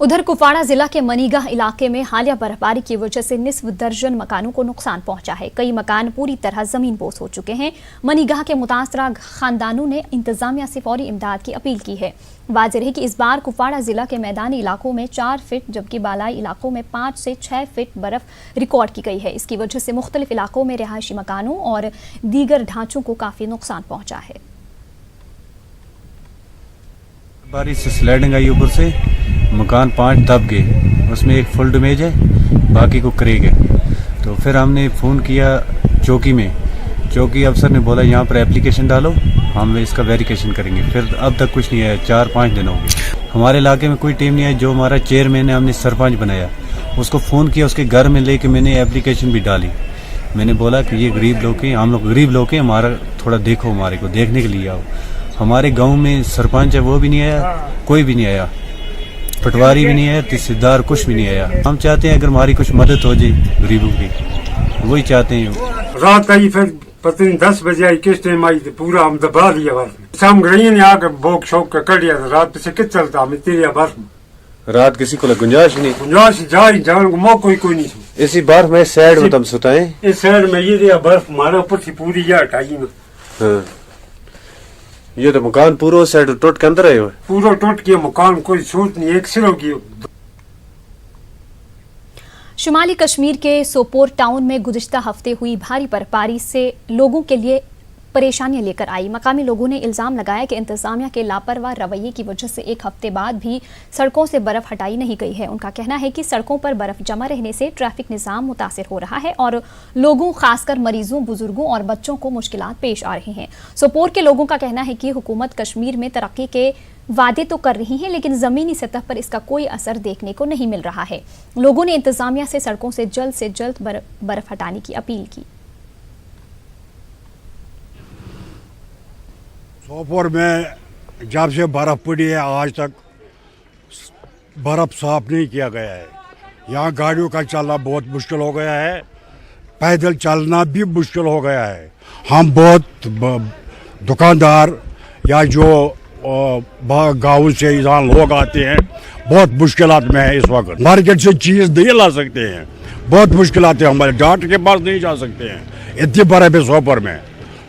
उधर कुपवाड़ा जिला के मनीगाह इलाके में हालिया बर्फबारी की वजह से निस्फ दर्जन मकानों को नुकसान पहुंचा है। कई मकान पूरी तरह जमीन बोस हो चुके हैं। मनीगाह के मुतासरा खानदानों ने इंतजामिया से फौरी इमदाद की अपील की है। वाज़ेह है कि इस बार कुपवाड़ा जिला के मैदानी इलाकों में 4 फीट जबकि बालाई इलाकों में 5 से 6 फीट बर्फ रिकॉर्ड की गई है। इसकी वजह से मुख्तलिफ इलाकों में रिहायशी मकानों और दीगर ढांचों को काफी नुकसान पहुंचा है। बारिश से स्लाइडिंग आई ऊपर से, मकान 5 दब गए, उसमें एक फुल डैमेज है, बाकी को करे गए। तो फिर हमने फ़ोन किया चौकी में, चौकी अफसर ने बोला यहाँ पर एप्लीकेशन डालो, हम इसका वेरिफिकेशन करेंगे। फिर अब तक कुछ नहीं आया, 4-5 दिन हो गए। हमारे इलाके में कोई टीम नहीं आई। जो हमारा चेयरमैन है, हमने सरपंच बनाया, उसको फ़ोन किया, उसके घर में लेके मैंने एप्लीकेशन भी डाली। मैंने बोला कि ये गरीब लोग हैं, हम लोग गरीब लोग हैं, हमारा थोड़ा देखो, हमारे को देखने के लिए आओ। हमारे गांव में सरपंच है, वो भी नहीं आया, कोई भी नहीं आया, पटवारी भी नहीं आया, तहसीलदार कुछ भी नहीं आया। हम चाहते हैं अगर हमारी कुछ मदद हो जाए गरीबों की, वही चाहते हैं। रात आई, फिर पता नहीं 10 बजे आई, किस टाइम आई, पूरा हम दबा दिया बर्फ। शाम गई ने आकर भोग शोक कर दिया। रात से किस चलता हमें तेरिया बर्फ। रात किसी को गुंजाइश नहीं, गुंजाइश जाने को मौका कोई नहीं। इसी बर्फ में साइड में तुम सुताए, इस साइड में ये दिया बर्फ हमारे ऊपर से पूरी ये हटाई ना। हाँ। ये तो मकान पूरा साइड टूट के अंदर आए हुए, पूरा टूट के मकान कोई सूट नहीं, एक सिर की। शुमाली कश्मीर के सोपोर टाउन में गुज़िश्ता हफ्ते हुई भारी बर्फबारी से लोगों के लिए परेशानियां लेकर आई। मकामी लोगों ने इल्जाम लगाया कि इंतजामिया के लापरवाह रवैये की वजह से 1 हफ्ते बाद भी सड़कों से बर्फ हटाई नहीं गई है। उनका कहना है कि सड़कों पर बर्फ जमा रहने से ट्रैफिक निज़ाम मुतासिर हो रहा है और लोगों, खासकर मरीजों, बुजुर्गों और बच्चों को मुश्किलात पेश आ रही हैं। सोपोर के लोगों का कहना है कि हुकूमत कश्मीर में तरक्की के वादे तो कर रही है, लेकिन जमीनी सतह पर इसका कोई असर देखने को नहीं मिल रहा है। लोगों ने इंतजामिया से सड़कों से जल्द बर्फ हटाने की अपील की। सोपोर में जब से बर्फ पड़ी है आज तक बर्फ साफ नहीं किया गया है। यहाँ गाड़ियों का चलना बहुत मुश्किल हो गया है, पैदल चलना भी मुश्किल हो गया है। हम बहुत दुकानदार या जो गाँव से यहाँ लोग आते हैं बहुत मुश्किलात में है। इस वक्त मार्केट से चीज़ नहीं ला सकते हैं, बहुत मुश्किलात है। हमारे डॉक्टर के पास नहीं जा सकते हैं, इतनी बर्फ है सोपोर में।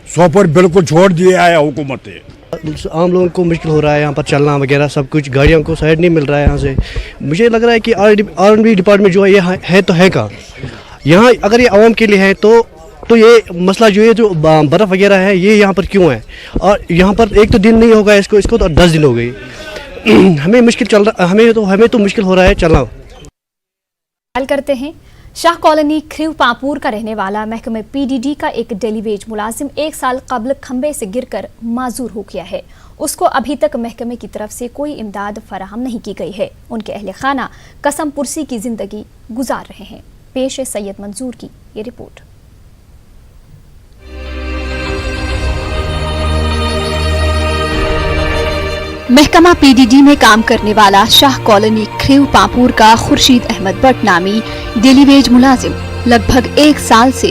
सोपोर बिल्कुल छोड़ दिया है हुकूमत ने। आम लोगों को मुश्किल हो रहा है यहाँ पर चलना वगैरह सब कुछ, गाड़ियों को साइड नहीं मिल रहा है यहाँ से। मुझे लग रहा है कि R&B डिपार्टमेंट जो है ये है तो है कहाँ यहाँ, अगर ये आवाम के लिए है तो ये मसला जो है जो बर्फ़ वगैरह है ये यहाँ पर क्यों है, और यहाँ पर एक तो दिन नहीं होगा इसको तो 10 दिन हो गए। हमें मुश्किल चल रहा, हमें तो मुश्किल हो रहा है चलना। सवाल करते हैं, शाह कॉलोनी खरीव पापुर का रहने वाला महकमे PDD का एक डेली वेज मुलाजिम 1 साल कबल खंबे से गिरकर माजूर हो गया है। उसको अभी तक महकमे की तरफ से कोई इमदाद फराहम नहीं की गई है। उनके अहले खाना कसम पुरसी की जिंदगी गुजार रहे हैं। पेश है सैयद मंजूर की ये रिपोर्ट। महकमा PDD में काम करने वाला शाह कॉलोनी खरीव पापुर का खुर्शीद अहमद भट्ट नामी डेली वेज मुलाजिम लगभग 1 साल से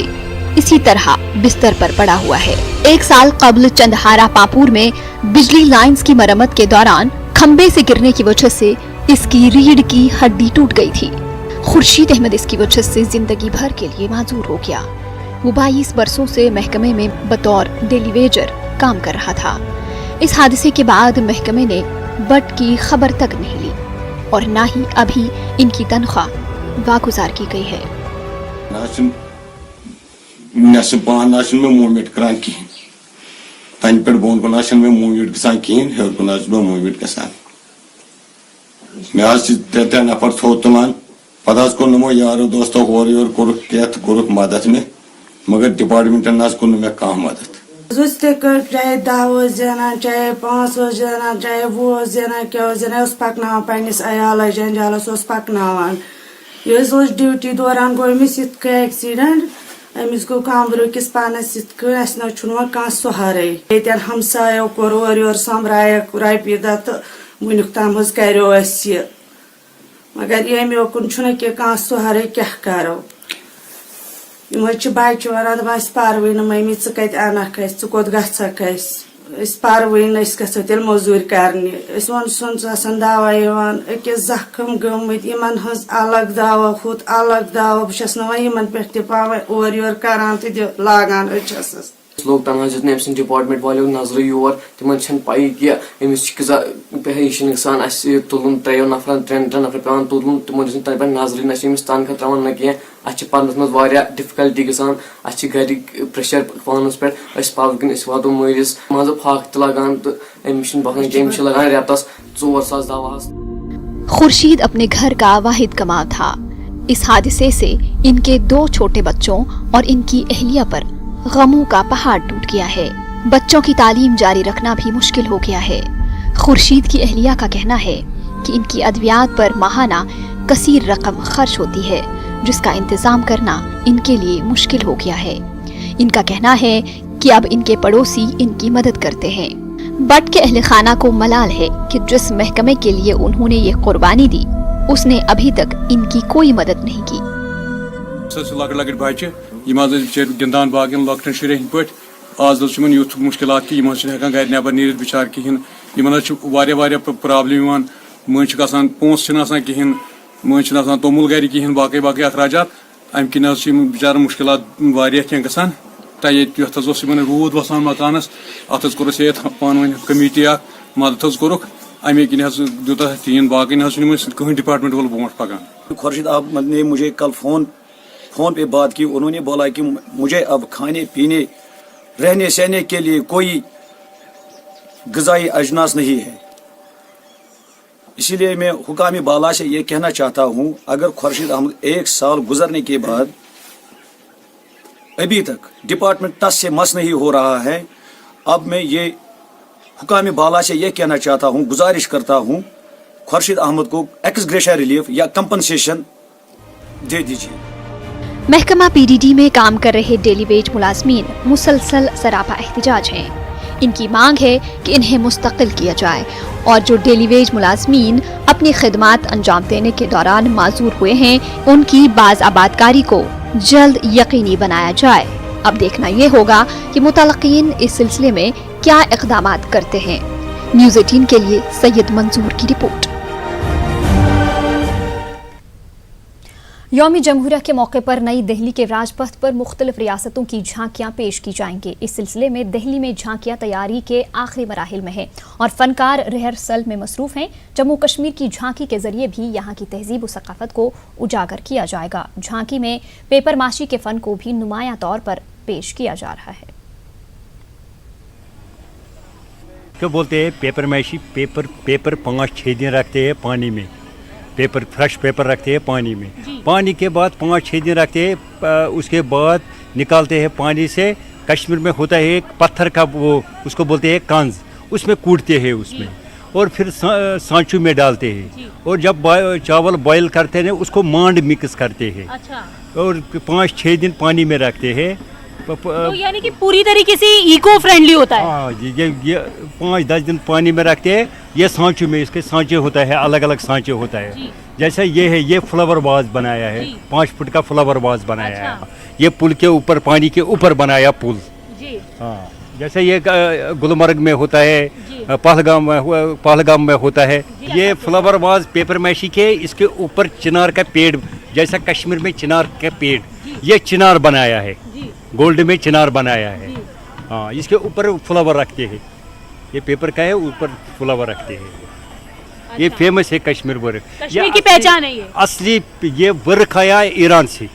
इसी तरह बिस्तर पर पड़ा हुआ है। 1 साल कबल चंदहारा पापुर में बिजली लाइंस की मरम्मत के दौरान खंबे से गिरने की वजह से इसकी रीढ़ की हड्डी टूट गई थी। खुर्शीद अहमद इसकी वजह से जिंदगी भर के लिए माजूर हो गया। वो 22 बरसों से महकमे में बतौर डेली वेजर काम कर रहा था। इस हादसे के बाद महकमे ने भट्ट की खबर तक नहीं ली और न ही अभी इनकी तनख्वाह वागुजार की गई है। मूवमेंट करान कहें तन पे बोन कुन में मूवमेंट गसान कहें हेर कुन मूवमेंट गसान मे 3 नफर थो तुलान पे को नमो यारो दोस्तों होर योर कोरुक मदद में, मगर डिपार्टमेंटन कोन मे कह मदद। चाहे 10 जना चाहे 5 जना चाहे 20 जना क्या जना पकना पन्निस अयाल जंजालस पकनावान ड्यूटी दौरान गो अमिस एक्सीडेंट, अमिस गो कमर किस पानस कह सहारे। ये हमसायों कोर और योर संभरायक रपी दह तो वुनिक तम करो मगर ये कुन कह सहारे क्या करो। बच्चे वन दस पार्वे मम्मी कत अनक कोत गक पार्वे तेल मजूर कर वन सुन दवा अकिस जख्म गमित इन अलग दवा हुत अलग दवा बहुत पे पावे और योर करान तो लागान अचस लोग तन दित डिपार्टमेंट वालों नजर योर तिमन पाई कि अमिस गसान तुलन 3 नफर 3 नफर पे तुलन तमो दिन तन पे नजर न तनखा त्रावान न कह पन्नस मज डिफिकल्टी गसान घर प्रेशर पानस पे पल वातो मलिस मज फाक त लगान तो अमिस बहान कि अमिस लगान रेतस 4,000 दवा। खुर्शीद अपने घर का वाहिद कमाल था। इस हादसे से इनके 2 छोटे बच्चों और इनकी अहलिया पर गमों का पहाड़ टूट गया है। बच्चों की तालीम जारी रखना भी मुश्किल हो गया है। खुर्शीद की अहलिया का कहना है कि इनकी अद्वियात पर माहाना कसीर रकम खर्च होती है, जिसका इंतजाम करना इनके लिए मुश्किल हो गया है। इनका कहना है कि अब इनके पड़ोसी इनकी मदद करते हैं। भट्ट के अहले खाना को मलाल है कि जिस महकमे के लिए उन्होंने ये कुर्बानी दी उसने अभी तक इनकी कोई मदद नहीं की। गिंदान बागन लॉकटन शुरें पे आज यूथ मुश्किल कि हेकान घर नबर नीर बिचार कहें इन प्रॉब्लम मन पोस कहें मन तोमुल गर कहें बाकी बाकी अखराजात अम किन बिचार मुश्किल गसान ये रूद वसान मकानस अत कोर पान कमेटी मदद कोरुक अमे किन दूत तीन बाकी कहीं डिपार्टमेंट वाल ब्रोट पकान। खुर्शीद अहमद ने मुझे कल फोन पे बात की। उन्होंने बोला कि मुझे अब खाने पीने रहने सहने के लिए कोई ग़िज़ाई अजनास नहीं है, इसीलिए मैं हुकामी बाला से ये कहना चाहता हूँ अगर खुर्शीद अहमद 1 साल गुजरने के बाद अभी तक डिपार्टमेंट टस से मस नहीं हो रहा है, अब मैं ये हुकामी बाला से ये कहना चाहता हूँ, गुजारिश करता हूँ खुर्शीद अहमद को एक्स ग्रेशिया रिलीफ या कंपनसेशन दे दीजिए। महकमा PDD में काम कर रहे डेली वेज मुलाजमीन मुसलसल सरापा एहतिजाज हैं। इनकी मांग है कि इन्हें मुस्तकिल किया जाए और जो डेली वेज मुलाजमीन अपनी खिदमात अंजाम देने के दौरान माजूर हुए हैं उनकी बाज आबादकारी को जल्द यकीनी बनाया जाए। अब देखना ये होगा कि मुतलकीन इस सिलसिले में क्या इक़दामात करते हैं। न्यूज़ 18 के लिए सैयद मंजूर की रिपोर्ट। यौम जमहूरिया के मौके पर नई दिल्ली के राजपथ पर मुख्तलिफ रियासतों की झांकियां पेश की जाएंगी। इस सिलसिले में दिल्ली में झांकियां तैयारी के आखिरी मराहिल में हैं और फनकार रिहर्सल में मसरूफ हैं। जम्मू कश्मीर की झांकी के जरिए भी यहाँ की तहजीब और सकाफत को उजागर किया जाएगा। झांकी में पेपर माशी के फन को भी नुमाया तौर पर पेश किया जा रहा है। क्या बोलते हैं पेपर माशी, पेपर 5-6 दिन रखते हैं पानी में, पेपर फ्रेश पेपर रखते हैं पानी में, पानी के बाद 5-6 दिन रखते हैं, उसके बाद निकालते हैं पानी से। कश्मीर में होता है एक पत्थर का, वो उसको बोलते हैं कांज, उसमें कूटते हैं उसमें और फिर सांचू में डालते हैं और जब चावल बॉयल करते हैं उसको मांड मिक्स करते हैं। अच्छा। और 5-6 दिन पानी में रखते हैं। तो यानी कि पूरी तरीके से इको फ्रेंडली होता है। हाँ जी, ये 5-10 दिन पानी में रखते हैं। ये सांचू में, इसके सांचे होता है, अलग अलग सांचे होता है। जैसे ये है, ये फ्लावर वाज बनाया है, 5 फुट का फ्लावर वाज बनाया है। ये पुल के ऊपर, पानी के ऊपर बनाया पुल। हाँ, जैसे ये गुलमर्ग में होता है, पहलगाम में होता है। ये फ्लावर वाज पेपर मैशी के, इसके ऊपर चिनार का पेड़, जैसा कश्मीर में चिनार का पेड़, ये चिनार बनाया है, गोल्ड में चिनार बनाया है। हाँ, इसके ऊपर फ्लावर रखते हैं। ये पेपर का है, ऊपर फ्लावर रखते हैं। ये फेमस है कश्मीर वर्क, कश्मीर की पहचान है। ये असली ये वर्क आया ईरान से।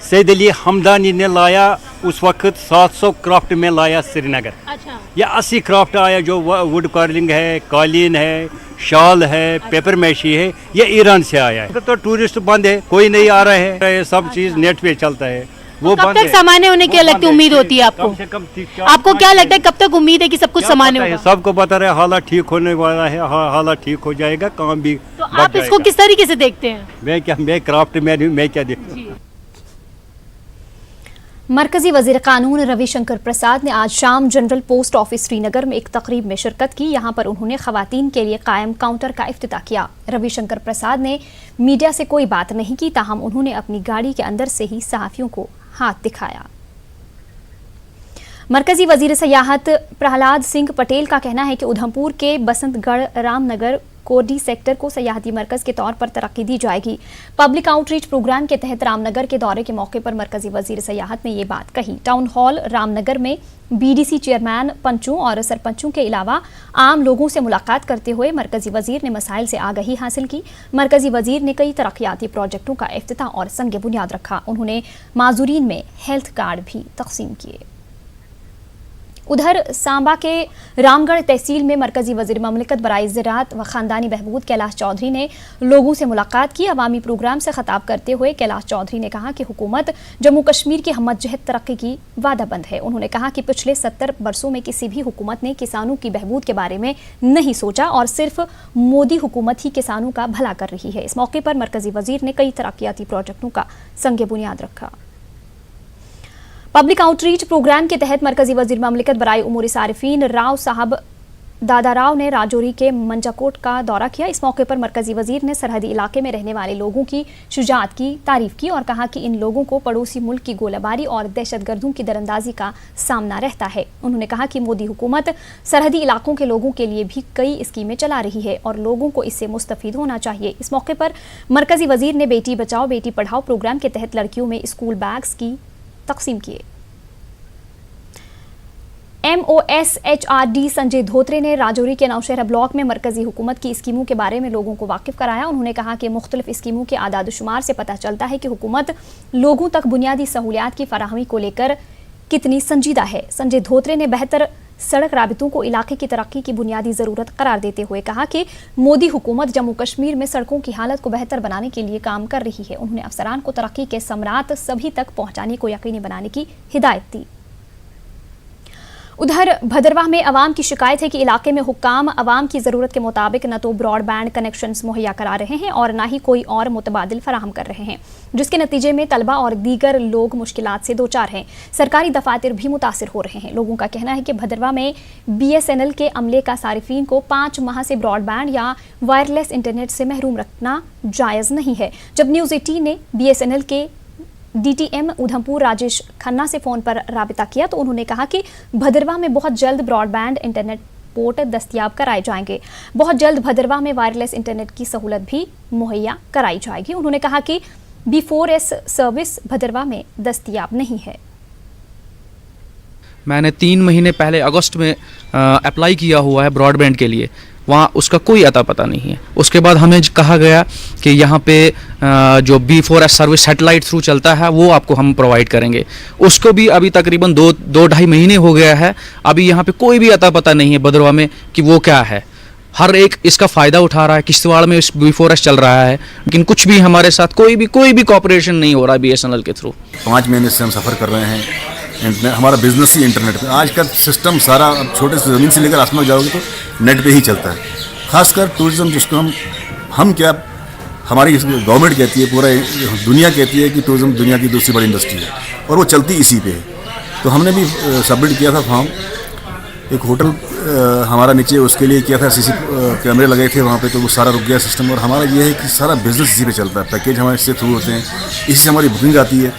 सैयद अली हमदानी ने लाया उस वक्त 700 क्राफ्ट में लाया श्रीनगर। अच्छा। ये 80 क्राफ्ट आया, जो वुड कार्विंग है, कालीन है, शाल है, पेपर मैशी है, ये ईरान से आया है। तो टूरिस्ट बंद है, कोई नहीं आ रहा है, ये सब चीज नेट पे चलता है। वो कब तक सामान्य होने की लगती उम्मीद होती है आपको? आपको क्या लगता है कब तक उम्मीद है कि सब कुछ सामान्य होगा? सबको बता रहे हालात ठीक होने वाला है, हालात ठीक हो जाएगा, काम भी। तो आप इसको किस तरीके से देखते हैं? मैं क्राफ्ट मैन हूं, मैं क्या देखता हूं। मरकजी वजीर कानून रविशंकर प्रसाद ने आज शाम जनरल पोस्ट ऑफिस श्रीनगर में एक तकरीब में शिरकत की। यहाँ पर उन्होंने खवातीन के लिए कायम काउंटर का इफ्तिताह किया। रविशंकर प्रसाद ने मीडिया से कोई बात नहीं की, ताहम उन्होंने अपनी गाड़ी के अंदर से ही सहाफियों को हाथ दिखाया। मरकजी वजीर सयाहत प्रहलाद सिंह पटेल का कहना है कि उधमपुर के बसंतगढ़ रामनगर कोडी सेक्टर को सयाहती मरकज के तौर पर तरक्की दी जाएगी। पब्लिक आउटरीच प्रोग्राम के तहत रामनगर के दौरे के मौके पर मरकजी वजीर सयाहत ने ये बात कही। टाउन हॉल रामनगर में बीडीसी चेयरमैन, पंचों और सरपंचों के अलावा आम लोगों से मुलाकात करते हुए मरकजी वजीर ने मसाइल से आगाही हासिल की। मरकजी वजीर ने कई तरक्याती प्रोजेक्टों का इफ्तिताह और संग बुनियाद रखा। उन्होंने माजूरीन में हेल्थ कार्ड भी तकसीम किए। उधर सांबा के रामगढ़ तहसील में मरकजी वजीर ममलिकत बराए ज़राअत व ख़ानदानी बहबूद कैलाश चौधरी ने लोगों से मुलाकात की। अवामी प्रोग्राम से खिताब करते हुए कैलाश चौधरी ने कहा कि हुकूमत जम्मू कश्मीर की हमजहत तरक्की की वादाबंद है। उन्होंने कहा कि पिछले 70 वर्षों में किसी भी हुकूमत ने किसानों की बहबूद के बारे में नहीं सोचा और सिर्फ मोदी हुकूमत ही किसानों का भला कर रही है। इस मौके पर मरकजी वजीर ने कई तरक्याती प्रोजेक्टों का संग बुनियाद रखा। पब्लिक आउटरीच प्रोग्राम के तहत मरकजी वजीर ममलिकत बराए उमूर सारिफीन राव साहब दादा राव ने राजौरी के मंजाकोट का दौरा किया। इस मौके पर मरकजी वजीर ने सरहदी इलाके में रहने वाले लोगों की शुजाअत की तारीफ की और कहा कि इन लोगों को पड़ोसी मुल्क की गोलाबारी और दहशतगर्दों की दरअंदाजी का सामना रहता है। उन्होंने कहा कि मोदी हुकूमत सरहदी इलाकों के लोगों के लिए भी कई स्कीमें चला रही है और लोगों को इससे मुस्तफीद होना चाहिए। इस मौके पर मरकजी वजीर ने बेटी बचाओ बेटी पढ़ाओ प्रोग्राम के तहत लड़कियों में स्कूल बैग्स की तकसीम किए। MOSHRD संजय धोत्रे ने राजौरी के नौशहरा ब्लॉक में मरकजी हुकूमत की स्कीमों के बारे में लोगों को वाकिफ कराया। उन्होंने कहा कि मुख्तलिफ स्कीमों के आदाद शुमार से पता चलता है कि हुकूमत लोगों तक बुनियादी सहूलियात की फराहमी को लेकर कितनी संजीदा है। संजय धोत्रे ने बेहतर सड़क राबितों को इलाके की तरक्की की बुनियादी ज़रूरत करार देते हुए कहा कि मोदी हुकूमत जम्मू कश्मीर में सड़कों की हालत को बेहतर बनाने के लिए काम कर रही है। उन्होंने अफसरान को तरक्की के समरात सभी तक पहुँचाने को यकीनी बनाने की हिदायत दी। उधर भदरवाह में अवाम की शिकायत है कि इलाके में हुक्काम अवाम की ज़रूरत के मुताबिक न तो ब्रॉडबैंड कनेक्शंस मुहैया करा रहे हैं और न ही कोई और मुतबादिल फराहम कर रहे हैं, जिसके नतीजे में तलबा और दीगर लोग मुश्किलात से दो चार हैं। सरकारी दफातर भी मुतासिर हो रहे हैं। लोगों का कहना है कि भदरवाह में BSNL के अमले का सारिफीन को 5 माह से ब्रॉडबैंड या वायरलेस इंटरनेट से महरूम रखना जायज़ नहीं है। जब न्यूज़ 18 ने BSNL के DTM उधमपुर राजेश खन्ना से फ़ोन पर राबिता किया तो उन्होंने कहा कि भदरवाह में बहुत जल्द ब्रॉडबैंड इंटरनेट पोर्ट दस्तयाब कराए जाएंगे। बहुत जल्द भदरवाह में वायरलेस इंटरनेट की सहूलत भी मुहैया कराई जाएगी। उन्होंने कहा कि B4S सर्विस भदरवा में दस्तयाब नहीं है। मैंने 3 महीने पहले अगस्त में अप्लाई किया हुआ है ब्रॉडबैंड के लिए, वहाँ उसका कोई अता पता नहीं है। उसके बाद हमें कहा गया कि यहाँ पे जो B4S सर्विस सैटेलाइट थ्रू चलता है वो आपको हम प्रोवाइड करेंगे। उसको भी अभी तकरीबन 2-2.5 महीने हो गया है, अभी यहाँ पे कोई भी अता पता नहीं है भदरवा में कि वो क्या है। हर एक इसका फ़ायदा उठा रहा है, किश्तवाड़ में इस B4S चल रहा है, लेकिन कुछ भी हमारे साथ कोई भी कॉपरेशन नहीं हो रहा है BSNL के थ्रू। 5 महीने से हम सफ़र कर रहे हैं। हमारा बिजनेस ही इंटरनेट पे, आज का सिस्टम सारा छोटे से ज़मीन से लेकर आसमान जाओगे तो नेट पे ही चलता है। खासकर टूरिज़्म जिसको हम क्या हमारी गवर्नमेंट कहती है, पूरा दुनिया कहती है कि टूरिज़्म दुनिया की दूसरी बड़ी इंडस्ट्री है और वो चलती इसी पे है। तो हमने भी सबमिट किया था फॉर्म, एक होटल हमारा नीचे उसके लिए किया था, CC कैमरे लगे थे वहाँ पे, तो वो सारा रुक गया सिस्टम। और हमारा ये है कि सारा बिजनेस इसी पे चलता है, पैकेज हमारे इससे थ्रू होते हैं, इसी से हमारी बुकिंग आती है।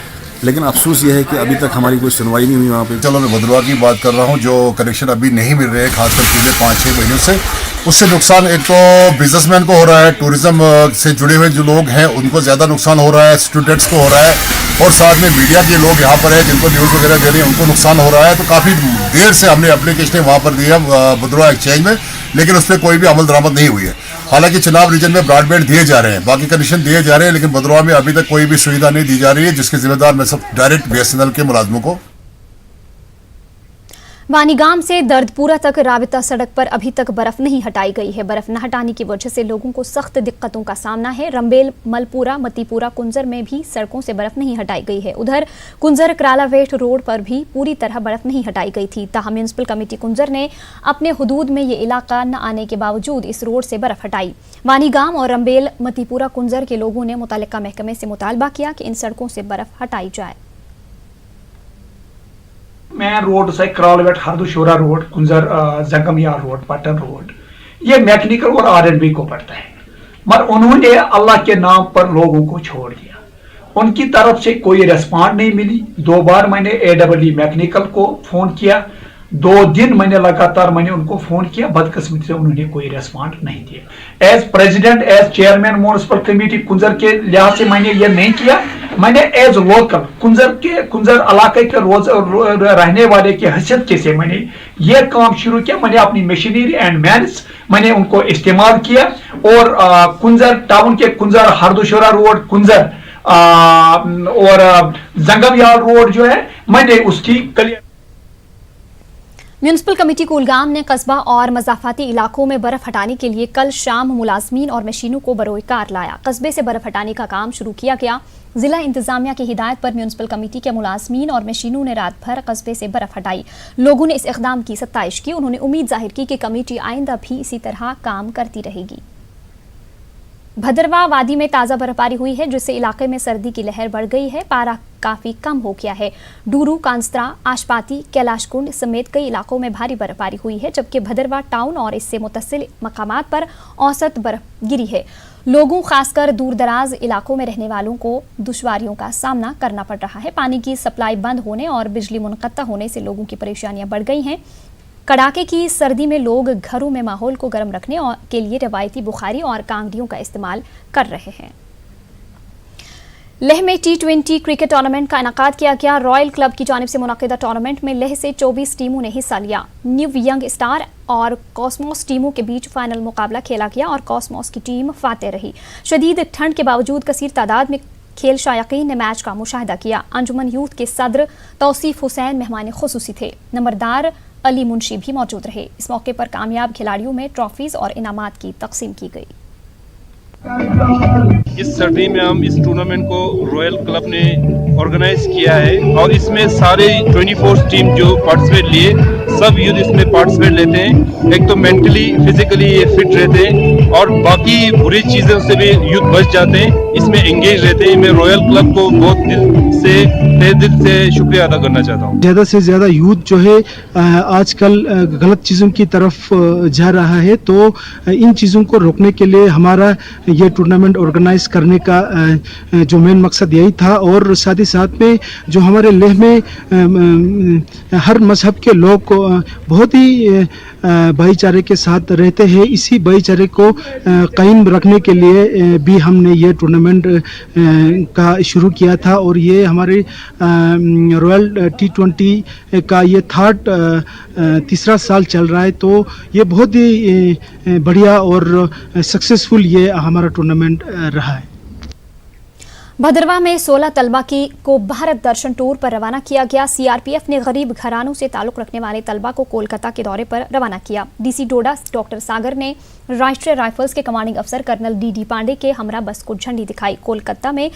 लेकिन अफसोस ये है कि अभी तक हमारी कोई सुनवाई नहीं हुई वहाँ पे। चलो मैं भदरवा की बात कर रहा हूँ, जो कनेक्शन अभी नहीं मिल रहे हैं खासकर पिछले 5-6 महीनों से, उससे नुकसान एक तो बिजनेसमैन को हो रहा है, टूरिज्म से जुड़े हुए जो लोग हैं उनको ज़्यादा नुकसान हो रहा है, स्टूडेंट्स को हो रहा है, और साथ में मीडिया के लोग यहाँ पर हैं जिनको न्यूज़ वगैरह दे रहे हैं उनको नुकसान हो रहा है। तो काफ़ी देर से हमने एप्लीकेशनें वहाँ पर दी है भदरवा एक्सचेंज में, लेकिन उस पर कोई भी अमल दरामद नहीं हुई है। हालांकि चुनाव रीजन में ब्रॉडबैंड दिए जा रहे हैं, बाकी कनेक्शन दिए जा रहे हैं, लेकिन भदरवा में अभी तक कोई भी सुविधा नहीं दी जा रही है, जिसके जिम्मेदार मैं सब डायरेक्ट BSNL के मुलाजमों को। वानीगाम से दर्दपुरा तक राबिता सड़क पर अभी तक बर्फ नहीं हटाई गई है। बर्फ न हटाने की वजह से लोगों को सख्त दिक्कतों का सामना है। रंबेल, मलपुरा, मतीपुरा, कुंजर में भी सड़कों से बर्फ नहीं हटाई गई है। उधर कुंजर करालावेट रोड पर भी पूरी तरह बर्फ नहीं हटाई गई थी। ताहम म्यूनसिपल कमेटी कुंजर ने अपने हुदूद में ये इलाका न आने के बावजूद इस रोड से बर्फ हटाई। वानीगाम और रंबेल, मतीपुरा, कुंजर के लोगों ने मुतल्लिका महकमे से मुतालबा किया कि इन सड़कों से बर्फ हटाई जाए। मेन रोड से करालवेट, हरदुशोरा रोड, कुंजर, जंगमयाल रोड, पटन रोड, ये मैकेनिकल और R&B को पड़ता है, मगर उन्होंने अल्लाह के नाम पर लोगों को छोड़ दिया। उनकी तरफ से कोई रिस्पॉन्ड नहीं मिली। 2 बार मैंने AEE मैकेनिकल को फोन किया, 2 दिन मैंने लगातार उनको फोन किया, बदकिस्मती से उन्होंने कोई रिस्पॉन्ड नहीं दिया। As president, as chairman municipal committee Kunzer के लिहाज से मैंने ये नहीं किया। मैंने एज लोकल कुंजर इलाके के रोज रहने वाले की हैसियत से मैंने ये काम शुरू किया। मैंने अपनी मशीनरी एंड मैन्स मैंने उनको इस्तेमाल किया और कुंजर टाउन के कुंजर, हरदुशोरा रोड, कुंजर और जंगमयाल रोड जो है मैंने उसकी क्लियर। म्यूनसिपल कमेटी कुलगाम ने कस्बा और मज़ाफ़ाती इलाकों में बर्फ हटाने के लिए कल शाम मुलाजमीन और मशीनों को बरोकार लाया। कस्बे से बर्फ हटाने का काम शुरू किया गया। जिला इंतजामिया की हिदायत पर म्यूनसिपल कमेटी के मुलाजमीन और मशीनों ने रात भर कस्बे से बर्फ हटाई। लोगों ने इस इक़दाम की सत्ताइश की। उन्होंने उम्मीद जाहिर की कि कमेटी आइंदा भी इसी तरह काम करती रहेगी। भदरवा वादी में ताज़ा बर्फबारी हुई है, जिससे इलाके में सर्दी की लहर बढ़ गई है। पारा काफ़ी कम हो गया है। डूरू, कांस्त्रा, आशपाती, कैलाशकुंड समेत कई इलाकों में भारी बर्फबारी हुई है, जबकि भदरवा टाउन और इससे मुतसिल मकामात पर औसत बर्फ गिरी है। लोगों, खासकर दूर दराज इलाकों में रहने वालों को दुश्वारियों का सामना करना पड़ रहा है। पानी की सप्लाई बंद होने और बिजली मुनक़ता होने से लोगों की परेशानियां बढ़ गई हैं। कड़ाके की सर्दी में लोग घरों में माहौल को गर्म रखने के लिए रवायती बुखारी और कांगड़ियों का इस्तेमाल कर रहे हैं। लेह में T20 क्रिकेट टूर्नामेंट का इनेकाद किया गया। रॉयल क्लब की जानिब से मुनक़िदा टूर्नामेंट में लेह से 24 टीमों ने हिस्सा लिया। न्यू यंग स्टार और कॉस्मोस टीमों के बीच फाइनल मुकाबला खेला गया और कॉस्मोस की टीम फातेह रही। शदीद ठंड के बावजूद कसीर तादाद में खेल शायकीन ने मैच का मुशाहिदा किया। अंजुमन यूथ के सदर तौसीफ हुसैन मेहमान खुसूसी थे। नंबरदार अली मुंशी भी मौजूद रहे। इस मौके पर कामयाब खिलाड़ियों में ट्रॉफीज और इनामात की तकसीम की गई। इस सर्दी में हम इस टूर्नामेंट को रॉयल क्लब ने ऑर्गेनाइज किया है और इसमें सारे 24 टीम जो पार्टिसिपेट लिए, सब यूथ इसमें पार्टिसिपेट लेते हैं। एक तो मेंटली फिजिकली ये फिट रहते हैं और बाकी बुरी चीज़ों से भी यूथ बच जाते हैं, इसमें एंगेज रहते हैं। मैं रॉयल क्लब को बहुत दिल से से तहे दिल से शुक्रिया अदा करना चाहता हूँ। ज़्यादा से ज़्यादा यूथ जो है आजकल गलत चीज़ों की तरफ जा रहा है, तो इन चीज़ों को रोकने के लिए हमारा ये टूर्नामेंट ऑर्गेनाइज करने का जो मेन मकसद यही था। और साथ ही साथ में जो हमारे लेह में हर मजहब के लोग बहुत ही भाईचारे के साथ रहते हैं, इसी भाईचारे को कायम रखने के लिए भी हमने ये टूर्नामेंट का शुरू किया था। और ये हमारे रॉयल T20 का ये तीसरा साल चल रहा है, तो ये बहुत ही बढ़िया और सक्सेसफुल ये हमारा टूर्नामेंट रहा है। भदरवा में 16 तलबा को भारत दर्शन टूर पर रवाना किया गया। सीआरपीएफ ने गरीब घरानों से ताल्लुक रखने वाले तलबा को कोलकाता के दौरे पर रवाना किया। डीसी डोडा डॉक्टर सागर ने राष्ट्रीय राइफल्स के कमांडिंग अफसर कर्नल डी पांडे के हमरा बस को झंडी दिखाई। कोलकाता में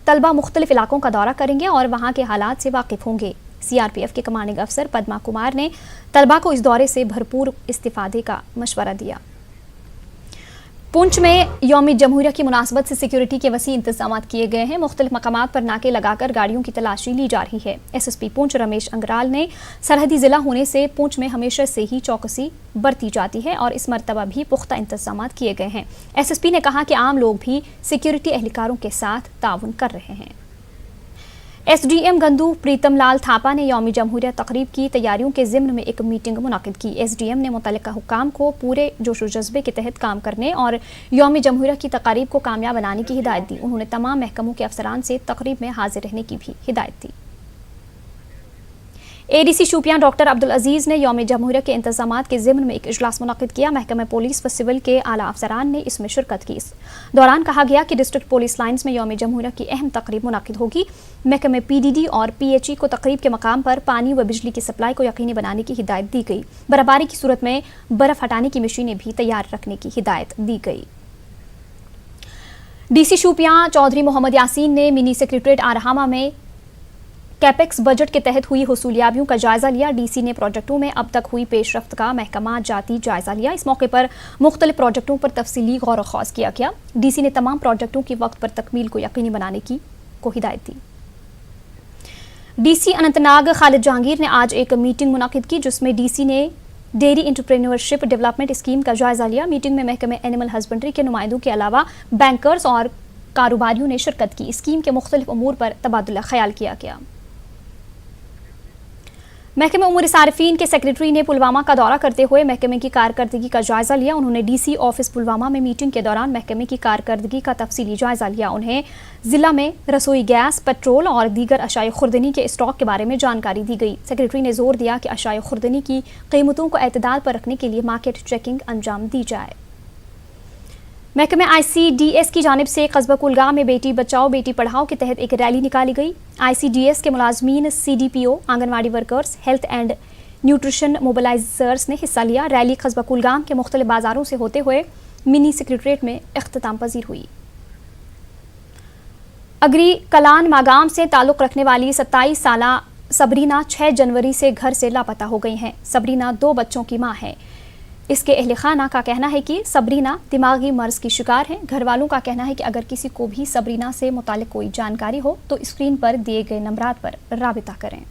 तलबा मुख्तलिफ इलाकों का दौरा करेंगे और वहां के हालात से वाकिफ होंगे। सीआरपीएफ के कमांडिंग अफसर पद्मा कुमार ने तलबा को इस दौरे से भरपूर इस्तिफादे का मशवरा दिया। पुंछ में यौम जमहूरिया की मुनासबत से सिक्योरिटी के वसी इंतजाम किए गए हैं। मुख्तलिफ मकामात पर नाके लगाकर गाड़ियों की तलाशी ली जा रही है। एसएसपी पुंछ रमेश अंगराल ने सरहदी जिला होने से पुंछ में हमेशा से ही चौकसी बरती जाती है और इस मरतबा भी पुख्ता इंतजाम किए गए हैं। एसएसपी ने कहा कि आम लोग भी सिक्योरिटी एहलकारों के साथ ताउन कर रहे हैं। एसडीएम गंदू प्रीतम लाल थापा ने यौम जमहूरिया तकरीब की तैयारियों के ज़िम्न में एक मीटिंग मुनाकिद की। एसडीएम ने मुतल्लिका हुक्काम को पूरे जोश व जज्बे के तहत काम करने और यौम जमहूरिया की तकरीब को कामयाब बनाने की हिदायत दी। उन्होंने तमाम महकमों के अफसरान से तकरीब में हाजिर रहने की भी हिदायत दी। एडीसी शोपियां डॉक्टर अब्दुल अजीज ने यौम जमहूरिया के इंतजामात के ज़िम्न में एक इजलास मुनक़िद किया। महकमे पुलिस व सिविल के आला अफसरान ने इसमें शिरकत की। इस दौरान कहा गया कि डिस्ट्रिक्ट पुलिस लाइन्स में यौम जमहूरिया की अहम तकरीब मुनक़िद होगी। महकमे पीडीडी और पीएचई को तकरीब के मकाम पर पानी व बिजली की सप्लाई को यकीनी बनाने की हिदायत दी गई। बर्फबारी की सूरत में बर्फ हटाने की मशीनें भी तैयार रखने की हिदायत दी गई। डीसी शोपियां चौधरी मोहम्मद यासीन ने मिनी सेक्रेटरीट आरहामा में कैपेक्स बजट के तहत हुई हुसूलियाबियों का जायजा लिया। डीसी ने प्रोजेक्टों में अब तक हुई पेशरफ्त का महकमा जाती जायजा लिया। इस मौके पर मुख्तलिफ प्रोजेक्टों पर तफसीली गौर व खौज किया गया। डीसी ने तमाम प्रोजेक्टों की वक्त पर तकमील को यकीनी बनाने की हिदायत दी। डीसी अनंतनाग खालिद जहांगीर ने आज एक मीटिंग मुनाकिद की, जिसमें डीसी ने डेयरी एंटरप्रेन्योरशिप डेवलपमेंट स्कीम का जायजा लिया। मीटिंग में महकमे एनिमल हस्बेंड्री के नुमाइंदों के अलावा बैंकर्स और कारोबारियों ने शिरकत की। स्कीम के मुख्तलिफ अमूर पर तबादुला ख्याल किया गया। महकमे उमूर सारिफीन के सेक्रेटरी ने पुलवामा का दौरा करते हुए महकमे की कारकर्दगी का जायजा लिया। उन्होंने डीसी ऑफिस पुलवामा में मीटिंग के दौरान महकमे की कारकर्दगी का तफसीली जायजा लिया। उन्हें जिला में रसोई गैस, पेट्रोल और दीगर अशाए खुर्दनी के स्टॉक के बारे में जानकारी दी गई। सेक्रेटरी ने जोर दिया कि अशाए खुर्दनी की कीमतों को एतदाल पर रखने के लिए मार्केट चेकिंग अंजाम दी जाए। महकमे ICDS की जानिब से कस्बा कुलगाम में बेटी बचाओ बेटी पढ़ाओ के तहत एक रैली निकाली गई। ICDS के मुलाजमीन, CDPO, anganwadi workers, health and nutrition mobilisers ने हिस्सा लिया। रैली कस्बा कुलगाम के मुख्तलिफ बाजारों से होते हुए मिनी सेक्रेटरीट में इख्तिताम पजीर हुई। अगरी कलान मागाम से ताल्लुक़ रखने वाली 27 साला सबरीना 6 जनवरी से घर से लापता हो गई हैं। सबरीना 2 बच्चों की मां है। इसके अहले खाना का कहना है कि सबरीना दिमागी मर्ज की शिकार है। घर वालों का कहना है कि अगर किसी को भी सबरीना से मुतालिक कोई जानकारी हो तो स्क्रीन पर दिए गए नंबरात पर राबिता करें।